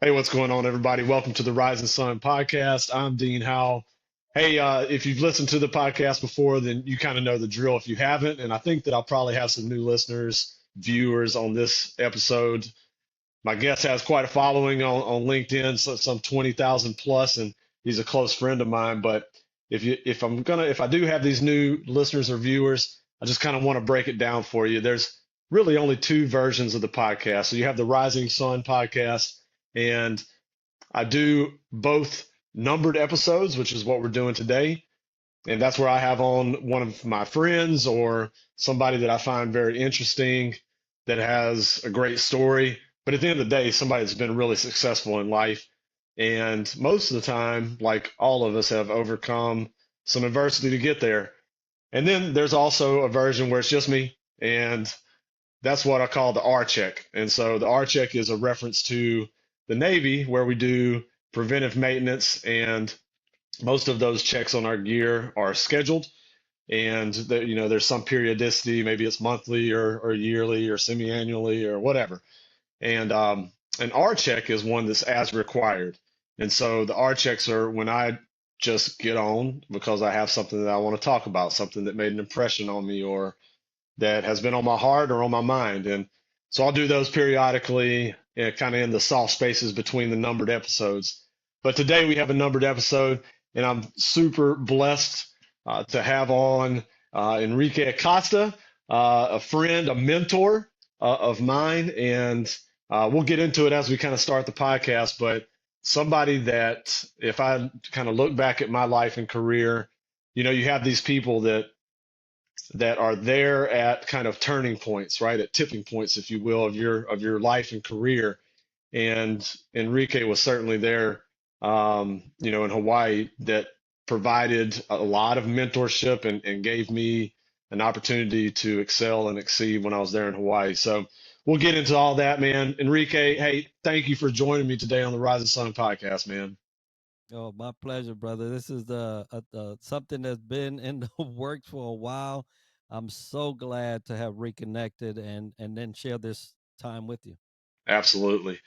Hey, what's going on, everybody? Welcome to the Rising Sun podcast. I'm Dean Howell. Hey, if you've listened to the podcast before, then you kind of know the drill. If you haven't, and I think that I'll probably have some new listeners, viewers on this episode. My guest has quite a following on LinkedIn, so some 20,000 plus, and he's a close friend of mine. But if I do have these new listeners or viewers, I just kind of want to break it down for you. There's really only two versions of the podcast. So you have the Rising Sun podcast, and I do both numbered episodes, which is what we're doing today. And that's where I have on one of my friends or somebody that I find very interesting that has a great story. But at the end of the day, somebody that's been really successful in life. And most of the time, like all of us, have overcome some adversity to get there. And then there's also a version where it's just me. And that's what I call the R check. And so the R check is a reference to the Navy, where we do preventive maintenance, and most of those checks on our gear are scheduled. And there's some periodicity, maybe it's monthly or yearly or semi-annually or whatever. And an R check is one that's as required. And so the R checks are when I just get on because I have something that I want to talk about, something that made an impression on me or that has been on my heart or on my mind. And so I'll do those periodically, kind of in the soft spaces between the numbered episodes. But today we have a numbered episode, and I'm super blessed to have on Enrique Acosta, a friend, a mentor of mine. And we'll get into it as we kind of start the podcast. But somebody that, if I kind of look back at my life and career, you have these people that are there at kind of turning points, right? At tipping points, if you will, of your life and career. And Enrique was certainly there, in Hawaii, that provided a lot of mentorship and gave me an opportunity to excel and exceed when I was there in Hawaii. So we'll get into all that, man. Enrique, hey, thank you for joining me today on the Rising Sun podcast, man. Oh, my pleasure, brother. This is something that's been in the works for a while. I'm so glad to have reconnected and then share this time with you. Absolutely.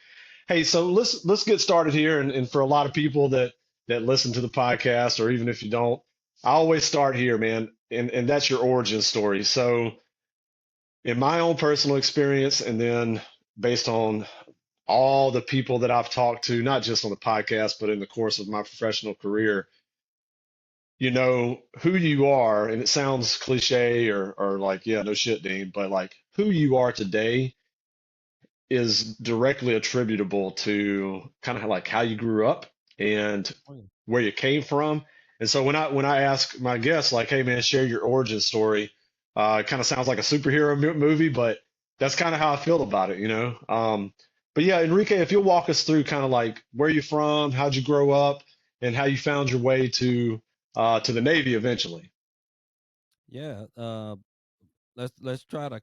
Hey, so let's get started here. And for a lot of people that listen to the podcast, or even if you don't, I always start here, man. And that's your origin story. So in my own personal experience, and then based on all the people that I've talked to, not just on the podcast, but in the course of my professional career, who you are, and it sounds cliche or like, yeah, no shit, Dean, but like who you are today is directly attributable to kind of like how you grew up and Oh, yeah. where you came from. And so when I ask my guests like, "Hey man, share your origin story," it kind of sounds like a superhero movie, but that's kind of how I feel about it. But yeah, Enrique, if you'll walk us through kind of like where you're from, how'd you grow up, and how you found your way to the Navy eventually. Yeah. Let's try to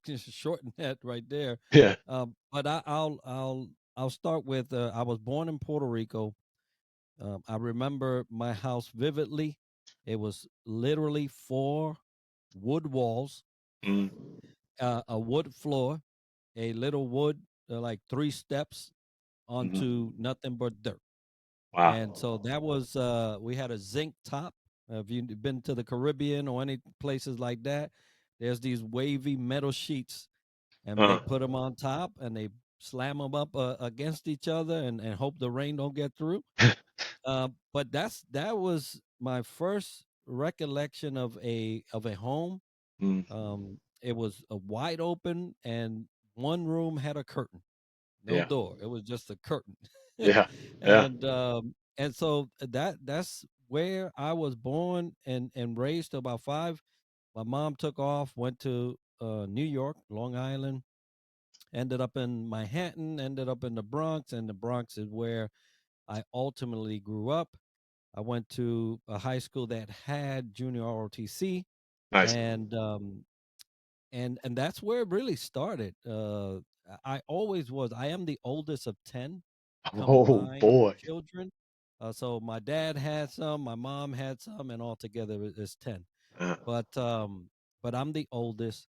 just shorten that right there. Yeah, But I'll start with I was born in Puerto Rico. I remember my house vividly. It was literally four wood walls, mm, a wood floor, a little wood, like three steps mhm. onto nothing but dirt. And Wow. so that was, we had a zinc top. If you've been to the Caribbean or any places like that, there's these wavy metal sheets, and they Uh, put them on top and they slam them up against each other and hope the rain don't get through. But that was my first recollection of a home. mm, It was a wide open, and one room had a curtain, no yeah, door. It was just a curtain. yeah, yeah. And so that's where I was born and raised till about 5. My mom took off, went to New York, Long Island, ended up in Manhattan, ended up in the Bronx, and the Bronx is where I ultimately grew up. I went to a high school that had junior ROTC, Nice. and and that's where it really started. I always was. I am the oldest of 10 Oh combined boy. children. So my dad had some, my mom had some, and altogether it's 10. Uh, But um, but I'm the oldest,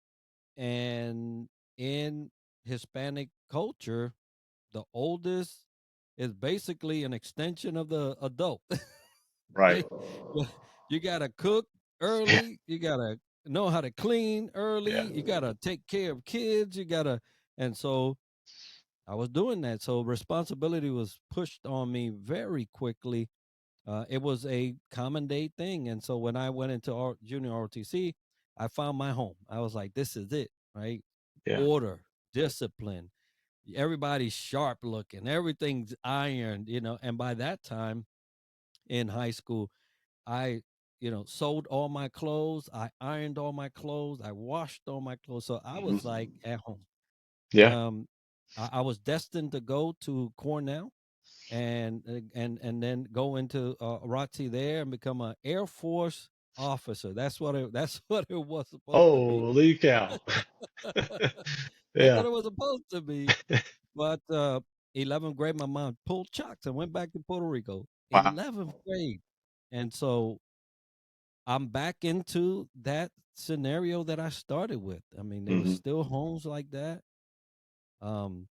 and in Hispanic culture, the oldest is basically an extension of the adult. Right. They, you gotta cook early. You gotta know how to clean early. Yeah. You gotta take care of kids. And so I was doing that. So responsibility was pushed on me very quickly. It was a common day thing. And so when I went into junior ROTC, I found my home. I was like, this is it, right? Yeah. Order, discipline. Everybody's sharp looking. Everything's ironed, And by that time in high school, I, sewed all my clothes. I ironed all my clothes. I washed all my clothes. So I was like at home. Yeah. Um, I was destined to go to Cornell and then go into ROTC there and become an Air Force officer. That's what it was supposed to be. Holy cow. That's what Yeah. it was supposed to be. But 11th grade, my mom pulled chocks and went back to Puerto Rico. Wow. 11th grade, and so I'm back into that scenario that I started with. I mean, there was Hmm. still homes like that. Um,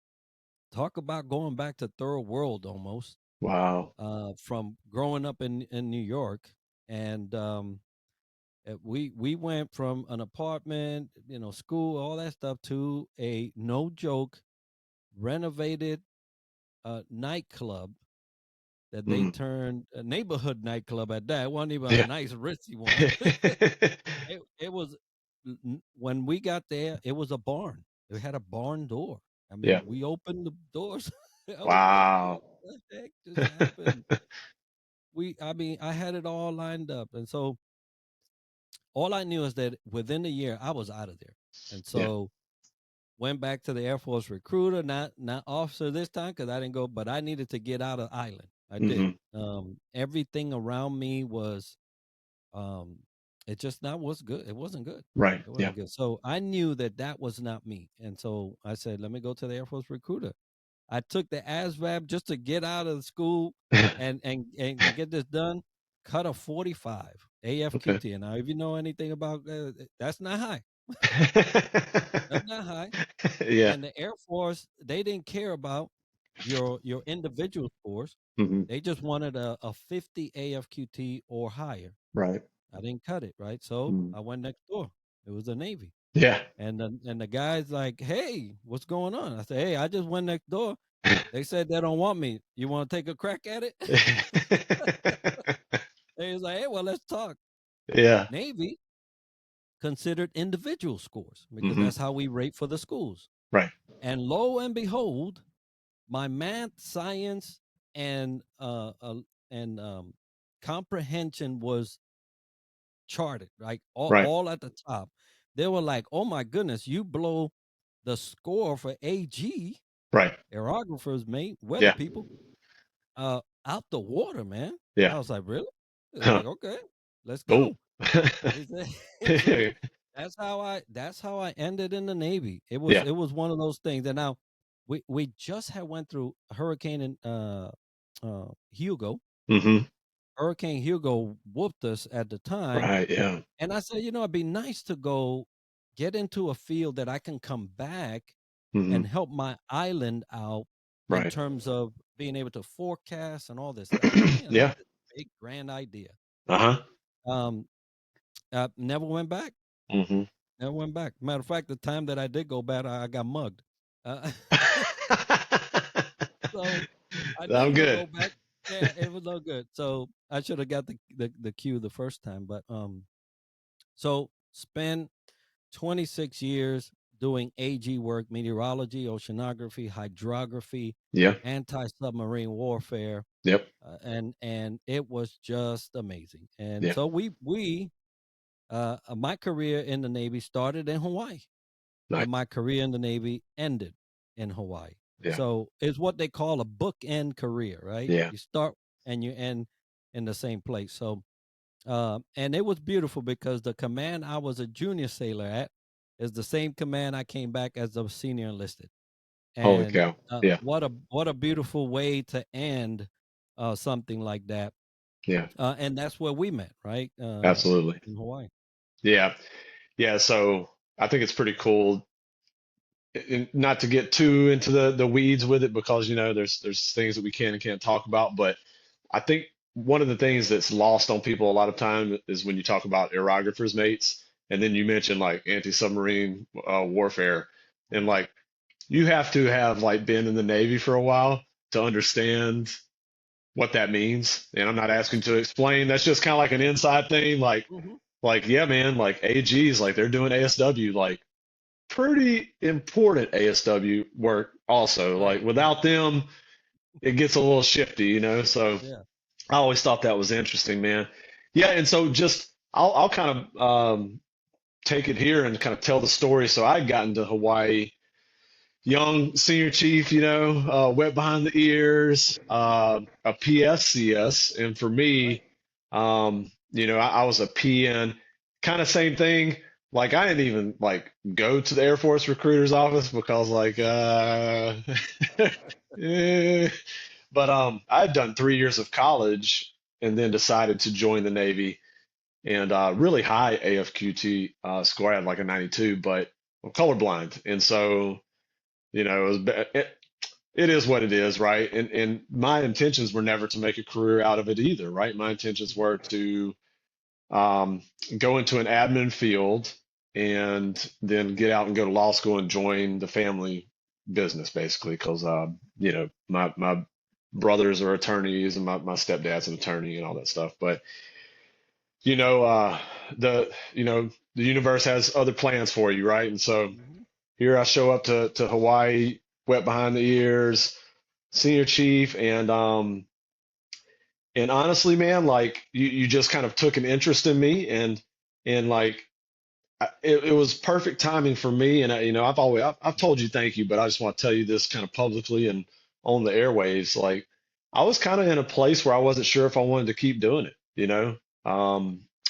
Talk about going back to third world almost. Wow. From growing up in New York, and we went from an apartment, school, all that stuff, to a no joke renovated nightclub that they Mm. turned a neighborhood nightclub at that. It wasn't even a Yeah. nice ritzy one. It was when we got there, it was a barn. It had a barn door. I Yeah. mean, we opened the doors. I was like, what Wow. the heck just happened? I mean, I had it all lined up. And so all I knew is that within a year I was out of there. And Yeah. so went back to the Air Force recruiter, not officer this time because I didn't go, but I needed to get out of island. I did. Hmm. Everything around me was um it just not was good. It wasn't good. Right. It Yeah. wasn't good. So I knew that that was not me. And so I said, let me go to the Air Force recruiter. I took the ASVAB just to get out of the school and get this done. Cut a 45 Okay. AFQT. And now, if you know anything about that's not high. That's not high. Yeah. And the Air Force, they didn't care about your individual scores. Hmm. They just wanted a 50 AFQT or higher. Right. I didn't cut it, right? So Mm. I went next door. It was the Navy. Yeah. And the guy's like, "Hey, what's going on?" I said, "Hey, I just went next door. They said they don't want me. You want to take a crack at it?" And he's like, "Hey, well, let's talk." Yeah. Navy considered individual scores because Hmm. that's how we rate for the schools. Right. And lo and behold, my math, science, and comprehension was charted, like Right. all at the top. They were like, "Oh my goodness, you blow the score for AG Right. aerographers, mate, weather Yeah. people, out the water, man." Yeah. I was like, "Really?" They're Huh. like, "Okay, let's Cool. go." He said, so that's how I ended in the Navy. It was Yeah. it was one of those things. And now we just had went through Hurricane and Hugo. Hmm. Hurricane Hugo whooped us at the time. Right. Yeah. And I said, it'd be nice to go get into a field that I can come back Hmm. and help my island out in Right. terms of being able to forecast and all this stuff. I mean, I had Yeah. this big grand idea. Uh-huh. Um, I never went back. Hmm. Never went back. Matter of fact, the time that I did go back, I got mugged. Uh, so I I'm never good. go back. Yeah, it was no good. So I should have got the cue the first time. But so spend 26 years doing AG work, meteorology, oceanography, hydrography, Yeah. anti-submarine warfare, Yep. and it was just amazing. And Yeah. so my career in the Navy started in Hawaii, Nice. and my career in the Navy ended in Hawaii. Yeah. So it's what they call a bookend career, right? Yeah. You start and you end in the same place. So and it was beautiful because the command I was a junior sailor at is the same command I came back as a senior enlisted. Holy And cow. Yeah. what a beautiful way to end something like that. Yeah. And that's where we met, right? Absolutely. In Hawaii. Yeah. Yeah. So I think it's pretty cool and not to get too into the weeds with it because there's things that we can and can't talk about, but I think one of the things that's lost on people a lot of time is when you talk about aerographers mates, and then you mention like anti-submarine warfare, and like you have to have like been in the Navy for a while to understand what that means. And I'm not asking to explain. That's just kind of like an inside thing. Hmm. Like yeah, man, like AGs, like they're doing ASW, like pretty important ASW work also. Right. Like without them, it gets a little shifty. So Yeah. I always thought that was interesting, man. Yeah, and so just I'll kind of take it here and kind of tell the story. So I got into Hawaii, young senior chief, wet behind the ears, a PSCS, and for Right. me, I was a PN, kind of same thing. Like I didn't even like go to the Air Force recruiter's office because like eh. But I'd done 3 years of college and then decided to join the Navy and really high AFQT score. I had like a 92, but I'm colorblind, and so it is what it is, right? And my intentions were never to make a career out of it either, right? My intentions were to um, go into an admin field and then get out and go to law school and join the family business basically because my brothers are attorneys and my stepdad's an attorney and all that stuff. But you know uh, the universe has other plans for you, right? And so Hmm. here I show up to Hawaii, wet behind the ears, senior chief, and honestly, man, like you just kind of took an interest in me, and like it was perfect timing for me. And I've told you thank you, but I just want to tell you this kind of publicly and on the airwaves. Like I was kind of in a place where I wasn't sure if I wanted to keep doing it.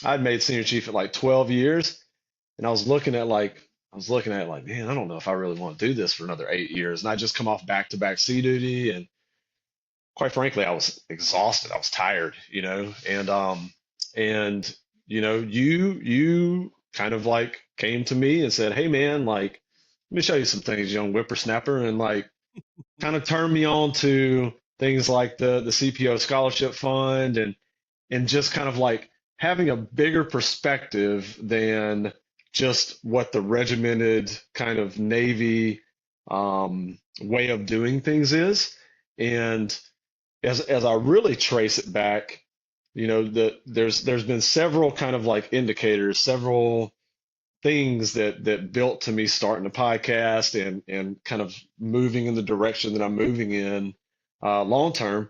I'd made senior chief at like 12 years, and I was looking at it like, man, I don't know if I really want to do this for another 8 years. And I just come off back-to-back sea duty, and quite frankly, I was exhausted. I was tired. And you kind of like came to me and said, "Hey man, like let me show you some things, young whippersnapper," and like kind of turned me on to things like the CPO scholarship fund and just kind of like having a bigger perspective than just what the regimented kind of Navy way of doing things is. And as I really trace it back, there's been several kind of like indicators, several things that built to me starting a podcast and kind of moving in the direction that I'm moving in long term.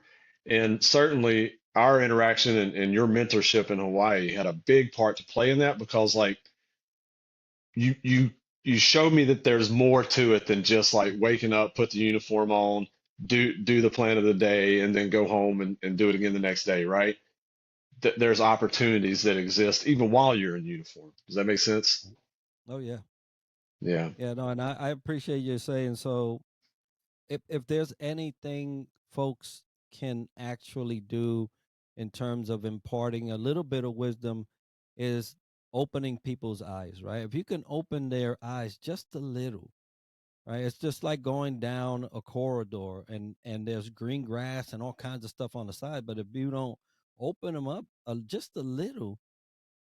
And certainly our interaction and your mentorship in Hawaii had a big part to play in that because like you you you showed me that there's more to it than just like waking up, put the uniform on, do the plan of the day, and then go home and do it again the next day, right? There's opportunities that exist even while you're in uniform. Does that make sense? Oh yeah. Yeah. Yeah. No, and I appreciate you saying so. If there's anything folks can actually do in terms of imparting a little bit of wisdom is opening people's eyes, right? If you can open their eyes just a little, right? It's just like going down a corridor and there's green grass and all kinds of stuff on the side, but if you don't open them up just a little,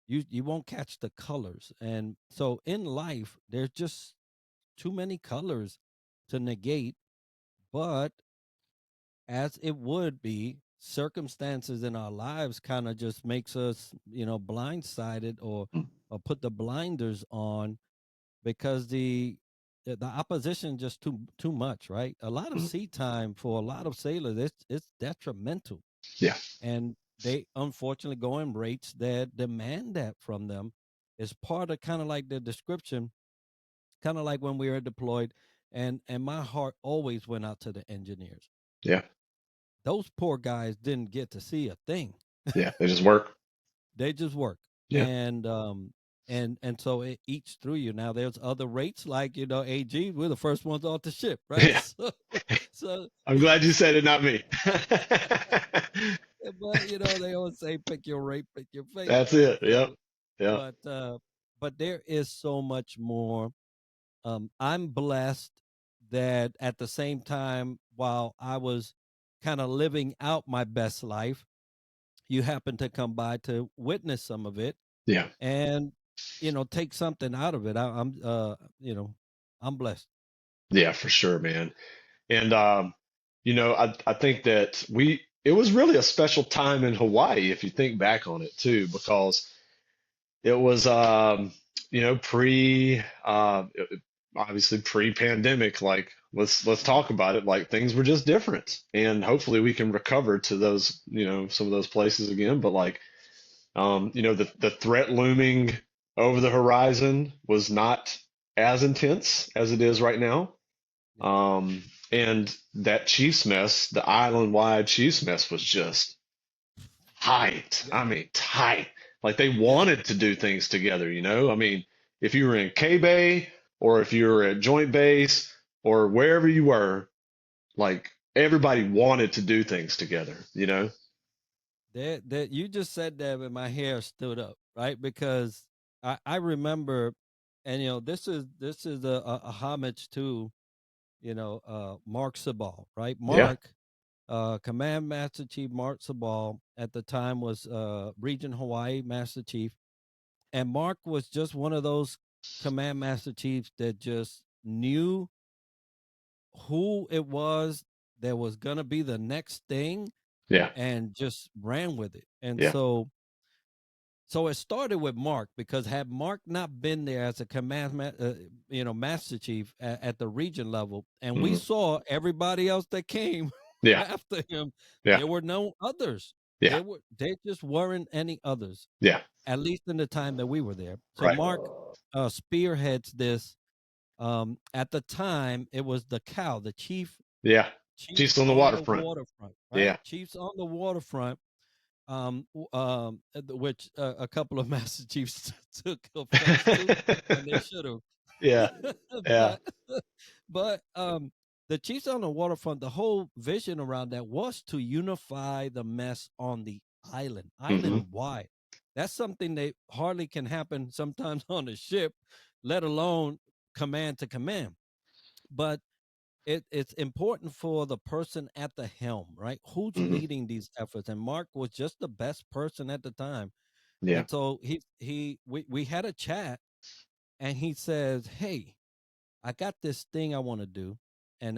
you won't catch the colors. And so in life, there's just too many colors to negate, but as it would be, circumstances in our lives kind of just makes us, blindsided or put the blinders on because the opposition just too much, right? A lot of sea time for a lot of sailors, it's detrimental, Yeah. and they unfortunately go in rates that demand that from them. It's part of kind of like the description, kind of like when we were deployed, and my heart always went out to the engineers. Yeah. Those poor guys didn't get to see a thing. Yeah. They just work. They just work. Yeah. And so it eats through you. Now there's other rates like AG. We're the first ones off the ship, right? Yeah. So, I'm glad you said it, not me. but they always say pick your rate, pick your fate, That's right? it. Yep. So, Yep. but but there is so much more. I'm blessed that at the same time, while I was kind of living out my best life, you happened to come by to witness some of it Yeah. and, take something out of it. I'm blessed. Yeah, for sure, man. And I think that it was really a special time in Hawaii if you think back on it too, because it was pre obviously pre-pandemic. Like let's talk about it. Like things were just different, and hopefully we can recover to those some of those places again. But like the threat looming over the horizon was not as intense as it is right now. Yeah. And that Chiefs mess, the island-wide Chiefs mess, was just tight. Yeah. I mean, tight. Like they Yeah. wanted to do things together, you know? I mean, if you were in K-Bay or if you were at Joint Base or wherever you were, like everybody wanted to do things together, you know? That you just said that and my hair stood up, right? Because I remember, and this is a homage to Mark Sabal, right? Yeah, Mark, Command Master Chief Mark Sabal at the time was Region Hawaii Master Chief, and Mark was just one of those Command Master Chiefs that just knew who it was that was gonna be the next thing yeah, and just ran with it. And yeah. so it started with Mark because had Mark not been there as a master chief at the region level, and we Hmm. saw everybody else that came Yeah, after him, yeah, there were no others. yeah, There just weren't any others, yeah. at least in the time that we were there. So Right. Mark spearheads this. At the time, it was the Yeah. chiefs Chiefs on the on the waterfront. waterfront, right? Yeah. Chiefs on the waterfront, which a couple of Master Chiefs took offense to, and they should have. Yeah. Yeah. but but the Chiefs on the waterfront, the whole vision around that was to unify the mess on the Hmm. island wide. That's something that hardly can happen sometimes on a ship, let alone command to command. But it's important for the person at the helm, right? Who's Hmm. leading these efforts? And Mark was just the best person at the time. Yeah. And so we had a chat, and he says, "Hey, I got this thing I want to do." And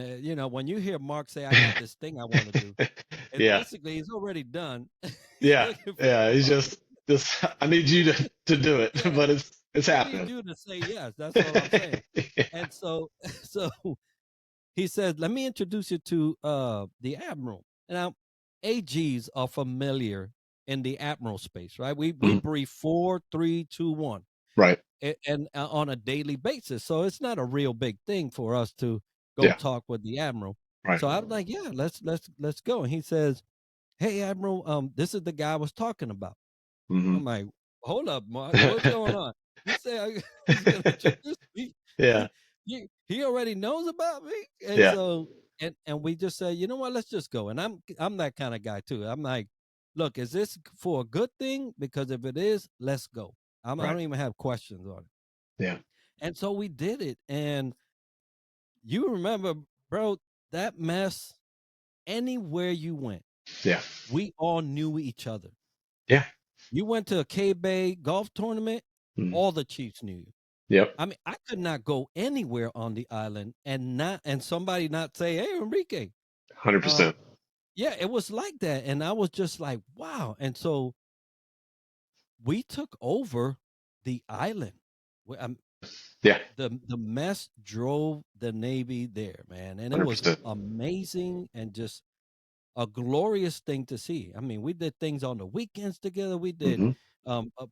when you hear Mark say, "I got this thing I want to do," it's Yeah. basically he's already done. He's Yeah. looking for Yeah. He's somebody. just I need you to do it, Yeah, but it's I need happening. you to say yes. That's all I'm saying. Yeah. And so so he says, "Let me introduce you to the admiral." Now, AGs are familiar in the admiral space, right? We Mhm. brief 4, 3, 2, 1, Right. and on a daily basis, so it's not a real big thing for us to go Yeah. talk with the admiral. Right. So I'm like, "Yeah, let's go." And he says, "Hey, admiral, this is the guy I was talking about." Hmm. I'm like, "Hold up, Mark, what's going on?" He said, "He's gonna introduce me." Yeah. He already knows about me, and Yeah. so and we just said, "You know what? Let's just go." And I'm that kind of guy too. I'm like, "Look, is this for a good thing? Because if it is, let's go." I Right. don't even have questions on it. Yeah. And so we did it. And you remember, bro, that mess. Anywhere you went, Yeah. we all knew each other. Yeah. You went to a K-Bay golf tournament, Mhm. all the Chiefs knew you. Yep. I mean, I could not go anywhere on the island and somebody not say, "Hey, Enrique." Uh 100%. yeah, it was like that. And I was just like, wow. And so we took over the island. Yeah. The mess drove the Navy there, man. And it was 100%. amazing and just a glorious thing to see. I mean, we did things on the weekends together. We did Hmm. um uh,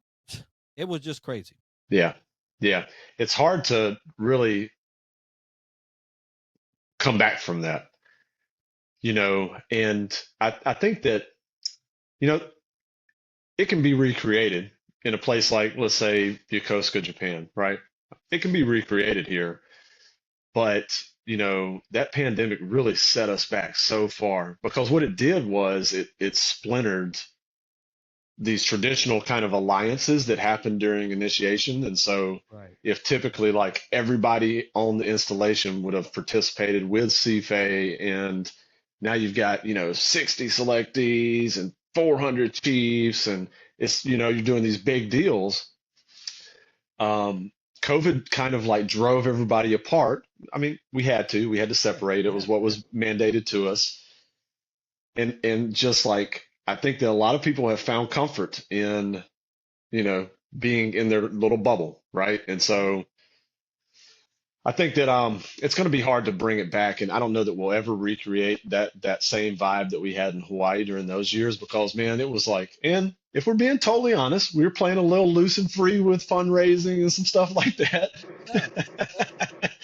it was just crazy. Yeah. Yeah. It's hard to really come back from that, and I think that, you know, it can be recreated in a place like, let's say, Yokosuka, Japan, right? It can be recreated here, but that pandemic really set us back so far because what it did was it splintered these traditional kind of alliances that happen during initiation. And so Right. if typically like everybody on the installation would have participated with CFA, and now you've got, 60 selectees and 400 chiefs, and it's, you're doing these big deals. Um, COVID kind of like drove everybody apart. I mean, we had to Yeah. separate. It was Yeah. what Yeah. was mandated to us. And just like I think that a lot of people have found comfort in, being in their little bubble, right? And so I think that it's going to be hard to bring it back, and I don't know that we'll ever recreate that same vibe that we had in Hawaii during those years, because man, it was like, and if we're being totally honest, we were playing a little loose and free with fundraising and some stuff like that. Yeah.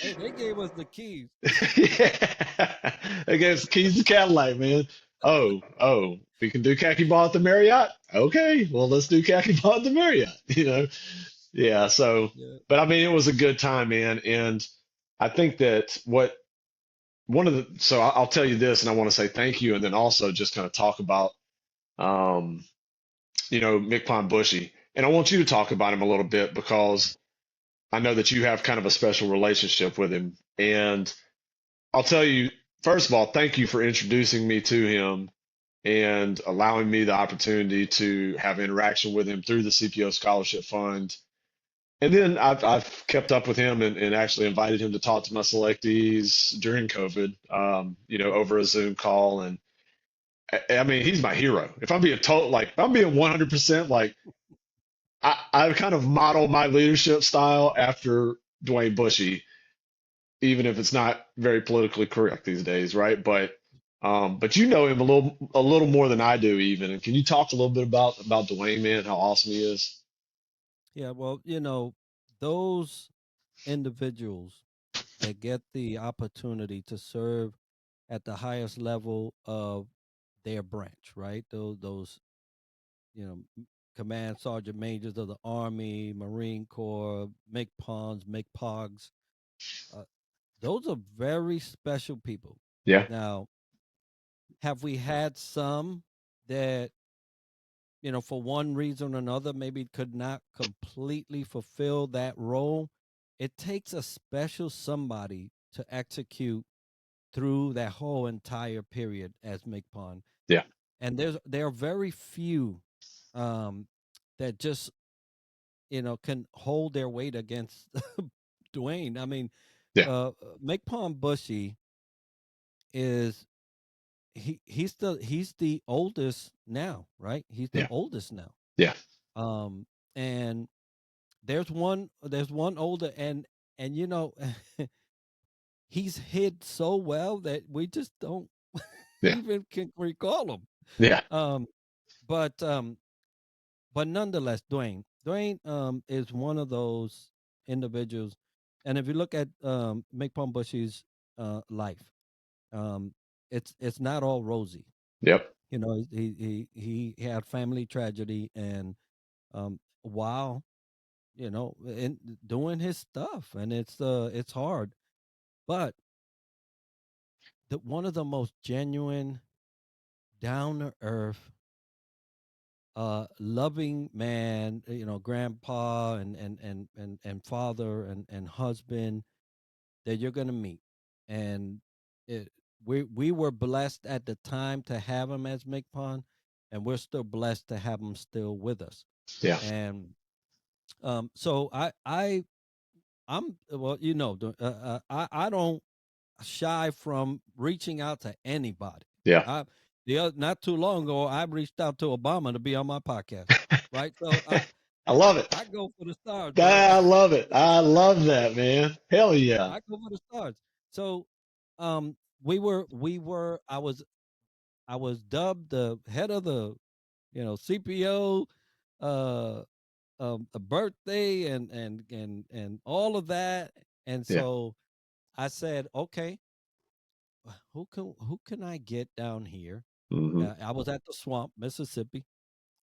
Yeah. They gave us the keys. Yeah, I guess keys to Cadillac, man. Oh, we can do khaki ball at the Marriott. Okay, well let's do khaki ball at the Marriott. Yeah. So, Yeah. but I mean, it was a good time, man, and I think that what one of the so I'll tell you this, and I want to say thank you, and then also just kind of talk about um, Mick Pond Bushy, and I want you to talk about him a little bit because I know that you have kind of a special relationship with him, and I'll tell you first of all, thank you for introducing me to him and allowing me the opportunity to have interaction with him through the CPO Scholarship Fund. And then I've kept up with him and actually invited him to talk to my selectees during COVID, over a Zoom call. And I mean, he's my hero. If I'm being told, like, if I'm being 100%, like, I kind of model my leadership style after Dwayne Bushy, even if it's not very politically correct these days, right? But you know him a little more than I do, even. And can you talk a little bit about Dwayne, man, how awesome he is? Yeah. Well, those individuals that get the opportunity to serve at the highest level of their branch, right? Those command sergeant majors of the Army, Marine Corps, make pawns, make pogs. Uh, those are very special people. Yeah, Now, have we had some that, for one reason or another, maybe could not completely fulfill that role? It takes a special somebody to execute through that whole entire period as MCPON. yeah, And there are very few um, that just can hold their weight against Dwayne. I mean, yeah, McPalm Bushy is he's the oldest now, right? He's the yeah, oldest now. yeah, Um, and there's one older, and he's hid so well that we just don't yeah, even can recall him. yeah, Um, but nonetheless, Dwayne is one of those individuals, and if you look at McPalm Bushy's life, um, it's not all rosy. yep, He had family tragedy, and while in doing his stuff, and it's hard, but one of the most genuine, down to earth, loving man, grandpa and father and husband that you're gonna meet, and we were blessed at the time to have him as McPon, and we're still blessed to have him still with us. yeah, And so I'm well, I don't shy from reaching out to anybody. yeah. I not too long ago, I reached out to Obama to be on my podcast, right? So I love it. I go for the stars, bro. I love it. I love that, man. Hell yeah. I go for the stars. So we were I was dubbed the head of the CPO uh a birthday and all of that. And Yeah. so I said, okay, who can I get down here? Hmm. I was at the swamp, Mississippi,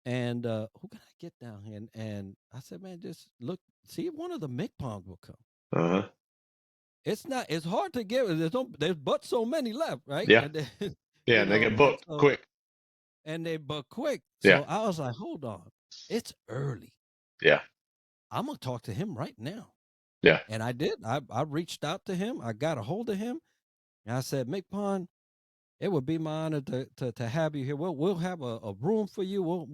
and who can I get down here? And I said, man, just look, see if one of the McPongs will come. Uh-huh. It's hard to get. There's but so many left, right? Yeah. And then, Yeah. And they get and booked so quick. and they but quick. Yeah. So I was like, hold on, it's early. Yeah. I'm gonna talk to him right now. Yeah. And I did. I reached out to him. I got a hold of him, and I said, McPon, it would be my honor to have you here. We'll have a room for you.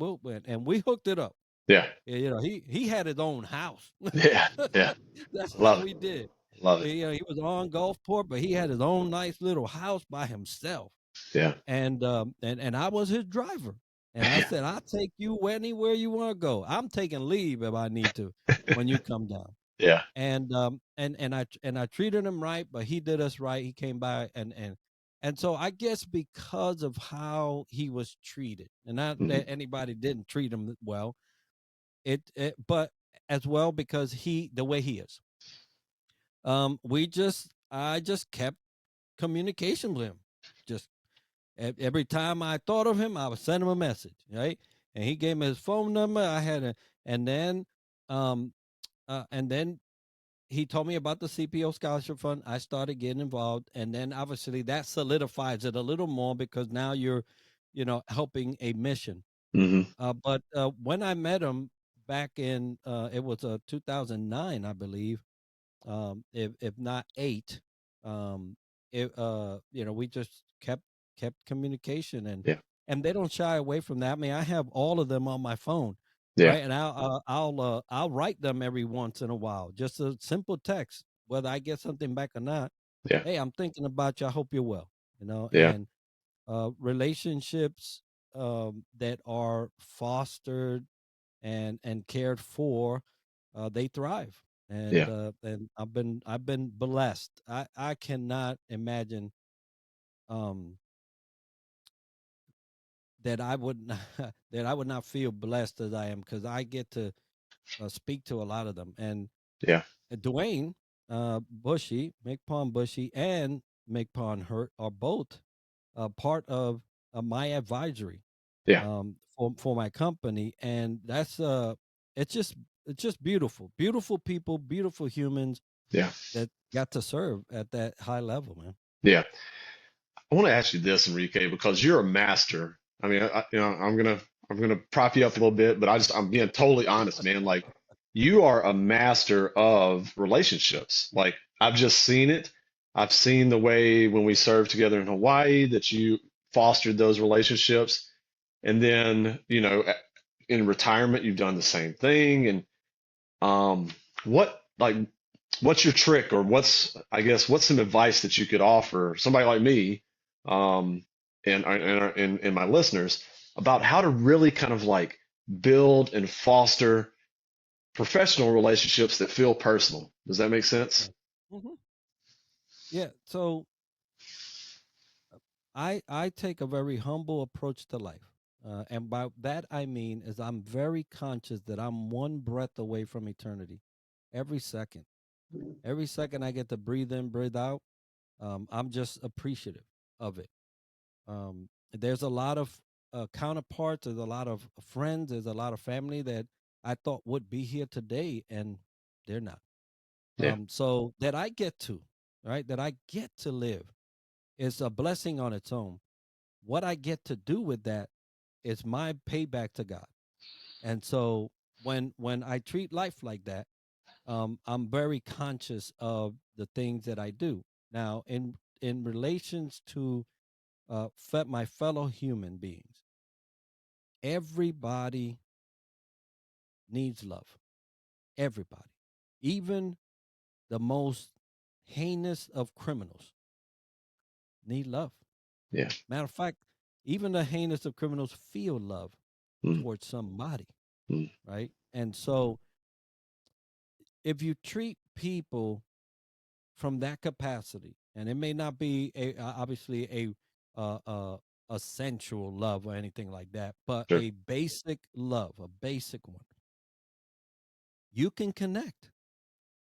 And we hooked it up. Yeah. You know, he had his own house. Yeah. Yeah. That's how Love we did. it. Love it. You know, he was on Gulfport, but he had his own nice little house by himself. Yeah. And I was his driver. And I said, I'll take you anywhere you want to go. I'm taking leave if I need to when you come down. Yeah. And I treated him right, but he did us right. He came by and so I guess because of how he was treated, and not Mhm. that anybody didn't treat him well, but as well because the way he is. I just kept communication with him. Just every time I thought of him, I would send him a message, right? And he gave me his phone number. And then, um, and then he told me about the CPO scholarship fund. I started getting involved, and then obviously that solidifies it a little more because now you're, helping a mission. Mhm. But when I met him back in it was 2009, I believe, if not eight, we just kept communication Yeah. and they don't shy away from that. I mean, I have all of them on my phone, Yeah. right? And I'll write them every once in a while, just a simple text, whether I get something back or not. Yeah. Hey, I'm thinking about you. I hope you're well. Yeah. And relationships that are fostered and cared for, they thrive. Yeah. And I've been blessed. I cannot imagine um, that I would not, that I would not feel blessed as I am because I get to speak to a lot of them. And Yeah. Dwayne Bushy, McPon Bushy, and McPon Hurt are both part of my advisory Yeah. for my company, and that's it's just it's just beautiful people, beautiful humans Yeah. that got to serve at that high level, man. Yeah. I want to ask you this, Enrique, because you're a master. I mean, I'm gonna prop you up a little bit, but I'm being totally honest, man. Like you are a master of relationships. Like I've just seen it. I've seen the way when we served together in Hawaii that you fostered those relationships, and then in retirement you've done the same thing. And what like what's your trick, or what's some advice that you could offer somebody like me, um, and my listeners about how to really kind of like build and foster professional relationships that feel personal. Does that make Yeah. sense? hmm Yeah. So I take a very humble approach to life, and by that I mean is I'm very conscious that I'm one breath away from eternity. Every second, every second I get to breathe in, breathe out. I'm just appreciative of it. There's a lot of counterparts. There's a lot of friends. There's a lot of family that I thought would be here today, and they're not. Yeah, So that I get to, right? That I get to live is a blessing on its own. What I get to do with that is my payback to God. And so when I treat life like that, I'm very conscious of the things that I do. Now, in relations to my fellow human beings, everybody needs love. Everybody, even the most heinous of criminals, need love. yeah, Matter of fact, even the heinous of criminals feel love mm, towards somebody, mm, right? And so, if you treat people from that capacity, and it may not be obviously a sensual love or anything like that, but sure, a basic love, a basic one, you can connect.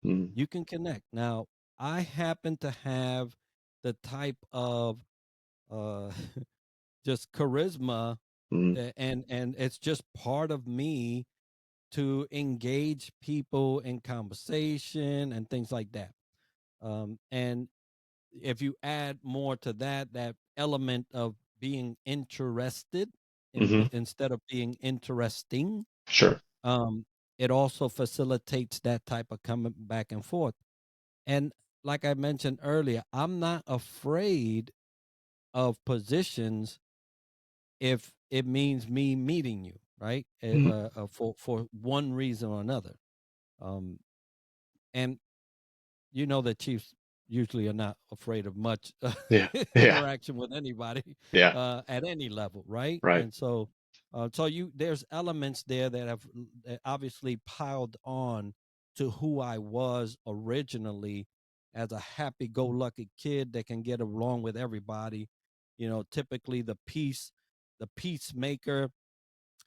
mm, You can connect. Now, I happen to have the type of uh, just charisma, mm, and it's just part of me to engage people in conversation and things like that. And if you add more to that element of being interested, Hmm. instead of being interesting. Sure. Um, it also facilitates that type of coming back and forth. And like I mentioned earlier, I'm not afraid of positions if it means me meeting you, right? Hmm. For one reason or another. Um, and you know that chiefs usually are not afraid of much Yeah. Yeah. interaction with anybody Yeah. at any level, right? Right. And so, there's elements there that have that obviously piled on to who I was originally as a happy-go-lucky kid that can get along with everybody. Typically the peacemaker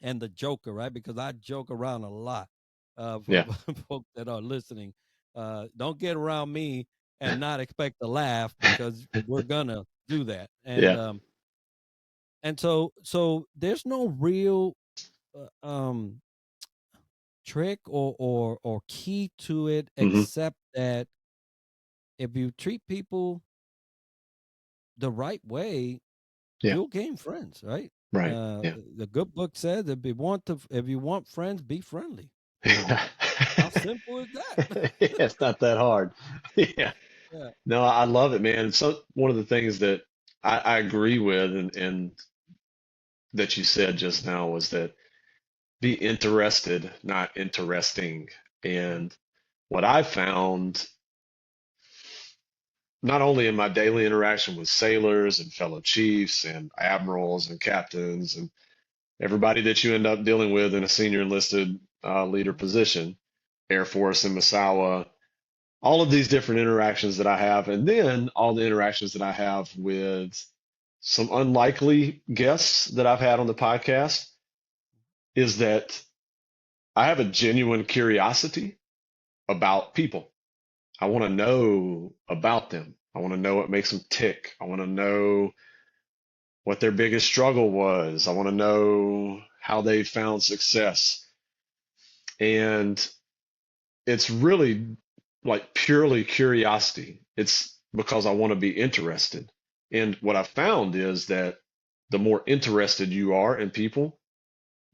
and the joker, right? Because I joke around a lot. For Yeah. folks that are listening, don't get around me and not expect to laugh because we're gonna do that. And Yeah. so there's no real trick or key to it Hmm. except that if you treat people the right way, Yeah. you'll gain friends, right? Right. Yeah. The good book says if you want friends, be friendly. Yeah. How simple is that? It's not that hard. Yeah. Yeah. No, I love it, man. So one of the things that I agree with and that you said just now was that be interested, not interesting. Mhm. And what I found, not only in my daily interaction with sailors and fellow chiefs and admirals and captains and everybody that you end up dealing with in a senior enlisted leader Mhm. position, Air Force and Misawa, all of these different interactions that I have, and then all the interactions that I have with some unlikely guests that I've had on the podcast, is that I have a genuine curiosity about people. I want to know about them. I want to know what makes them tick. I want to know what their biggest struggle was. I want to know how they found success. And it's really like purely curiosity. It's because I want to be interested. And what I found is that the more interested you are in people,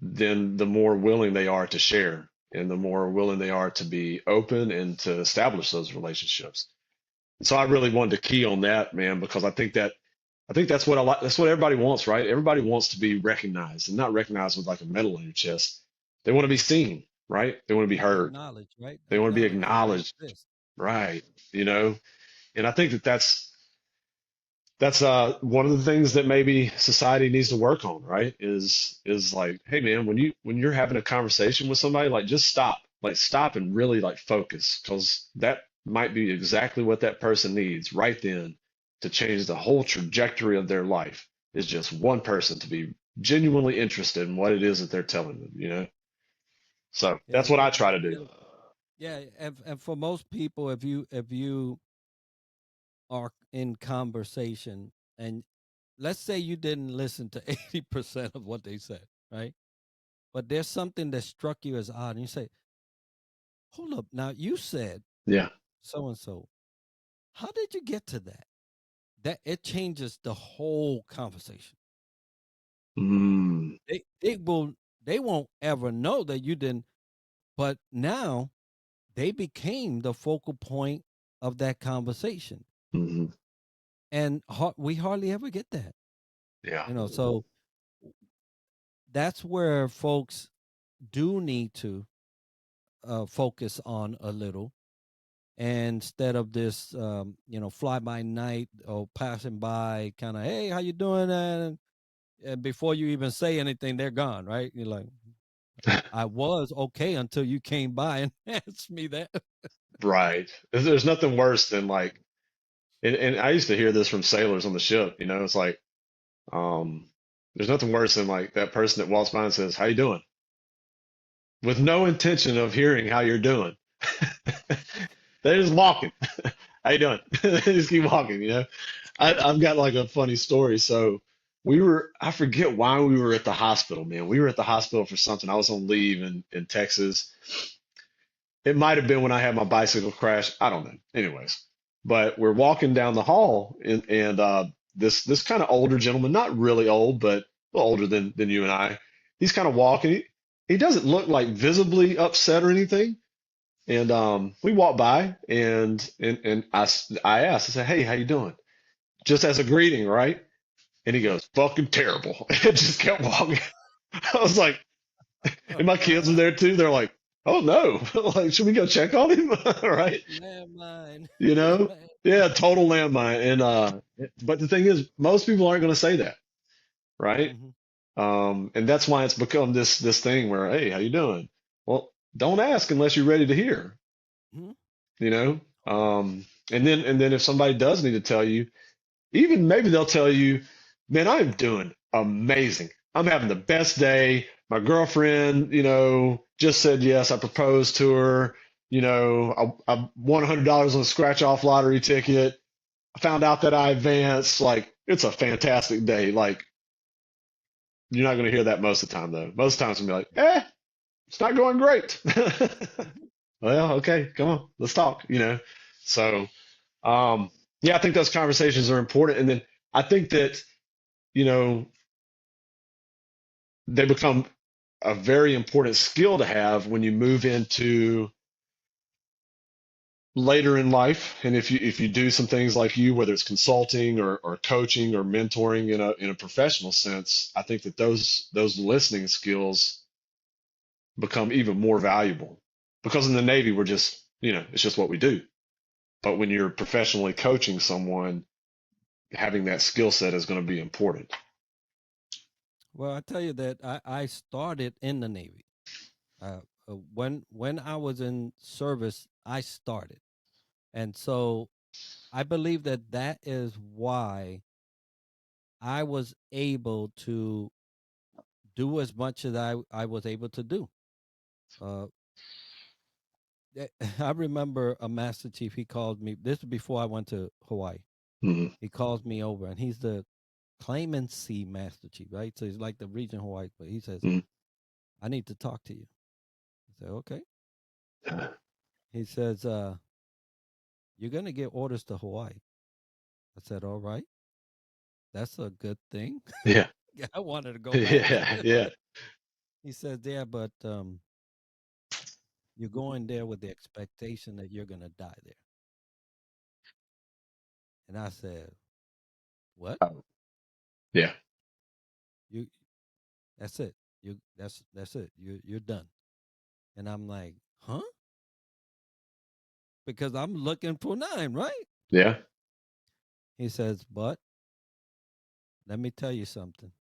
then the more willing they are to share and the more willing they are to be open and to establish those relationships. And so I really wanted to key on that, man, because I think that's what that's what everybody wants, right? Everybody wants to be recognized and not recognized with like a medal on your chest. They want to be seen, right? They want to be heard. Acknowledge, right? They want to be Acknowledge that I acknowledged, exist. right? You know, and I think that that's one of the things that maybe society needs to work on, right? Is like, hey man, when you're having a conversation with somebody, like just stop. Like stop and really like focus because that might be exactly what that person needs right then to change the whole trajectory of their life is just one person to be genuinely interested in what it is that they're telling them, you know? So Yeah, that's what I try to do. yeah, and for most people, if you are in conversation and let's say you didn't listen to 80% of what they said, right? But there's something that struck you as odd, and you say, "Hold up, now you said Yeah. so and so. How did you get to that?" That it changes the whole conversation. Mm, They won't ever know that you didn't, but now they became the focal point of that conversation, hmm. and we hardly ever get that. Yeah. So that's where folks do need to focus on a little, and instead of this fly by night or passing by kind of, hey, how you doing, and before you even say anything they're gone, right? You're like, I was okay until you came by and asked me that. Right. There's nothing worse than like, and I used to hear this from sailors on the ship, you know, it's like, um, there's nothing worse than like that person that walks by and says, "How you doing?" with no intention of hearing how you're doing. They're just walking. How you doing? They just keep walking, you know. I've got like a funny story. So I forget why we were at the hospital, man. We were at the hospital for something. I was on leave in Texas. It might have been when I had my bicycle crash. I don't know. Anyways, but we're walking down the hall and this kind of older gentleman, not really old, but little older than you and I. He's kind of walking. He doesn't look like visibly upset or anything. And we walked by, and I asked, I said, "Hey, how you doing?" Just as a greeting, right? And he goes, "Fucking terrible," and just kept walking. I was like, and my kids were there too. They're like, "Oh no, like should we go check on him?" Right? Landmine. You know? Land- Yeah, total landmine. And but the thing is, most people aren't going to say that, right? Mhm, And that's why it's become this thing where, hey, how you doing? Well, don't ask unless you're ready to hear, mhm. you know? And then if somebody does need to tell you, even maybe they'll tell you, man, I'm doing amazing. I'm having the best day. My girlfriend, just said yes. I proposed to her. I won $100 on a scratch off lottery ticket. I found out that I advanced. Like, it's a fantastic day. Like, you're not going to hear that most of the time, though. Most of the time, it's going to be like, it's not going great. Mhm. Well, okay, come on, let's talk. So, yeah, I think those conversations are important. And then I think that, you know, they become a very important skill to have when you move into later in life. And if you do some things like you, whether it's consulting or coaching or mentoring in a professional sense, I think that those listening skills become even more valuable. Because in the Navy, we're just, it's just what we do. But when you're professionally coaching someone, having that skill set is going to be important. Well, I tell you that I started in the Navy. When I was in service, I started, and so I believe that that is why I was able to do as much as I was able to do. Uh, I remember a master chief. He called me. This was before I went to Hawaii. Mhm. He calls me over, and he's the claimancy master chief, right? So he's like the region Hawaii. But he says, Mhm. "I need to talk to you." I said, "Okay." He says, "You're gonna get orders to Hawaii." I said, "All right, that's a good thing." Yeah. Yeah, I wanted to go back. Yeah. Yeah. He says, "Yeah, but you're going there with the expectation that you're gonna die there." And I said, "What? Oh, yeah. You? That's it. That's it. You're done." And I'm like, "Huh?" Because I'm looking for 9, right? Yeah. He says, "But let me tell you something.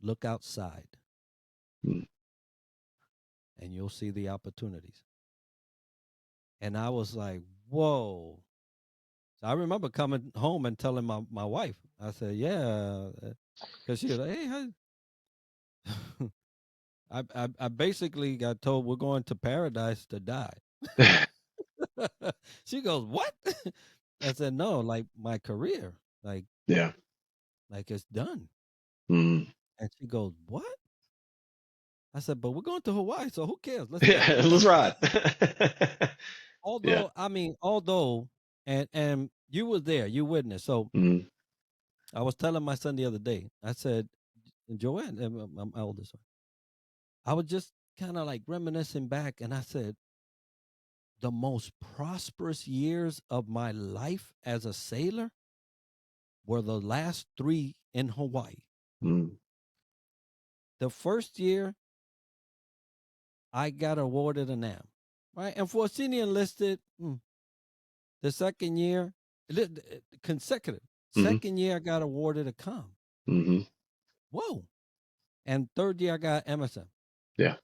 Look outside, Mm. and you'll see the opportunities." And I was like, "Whoa." So I remember coming home and telling my wife. I said, "Yeah," because she was like, "Hey, how-" I basically got told we're going to paradise to die. She goes, "What?" I said, "No, like my career, like Yeah. like it's done." Mm. And she goes, "What?" I said, "But we're going to Hawaii, so who cares? Let's go." Yeah. That's right. Yeah. Although, and you were there, you witnessed. So Mm. I was telling my son the other day. I said, Joanne, my oldest son. I was just kind of like reminiscing back, and I said, the most prosperous years of my life as a sailor were the last 3 in Hawaii. Mm. The first year, I got awarded an AM, right? And for a senior enlisted, the second year, consecutive. Mhm. Second year, I got awarded a com. Mhm. Whoa. And third year, I got MSM. Yeah.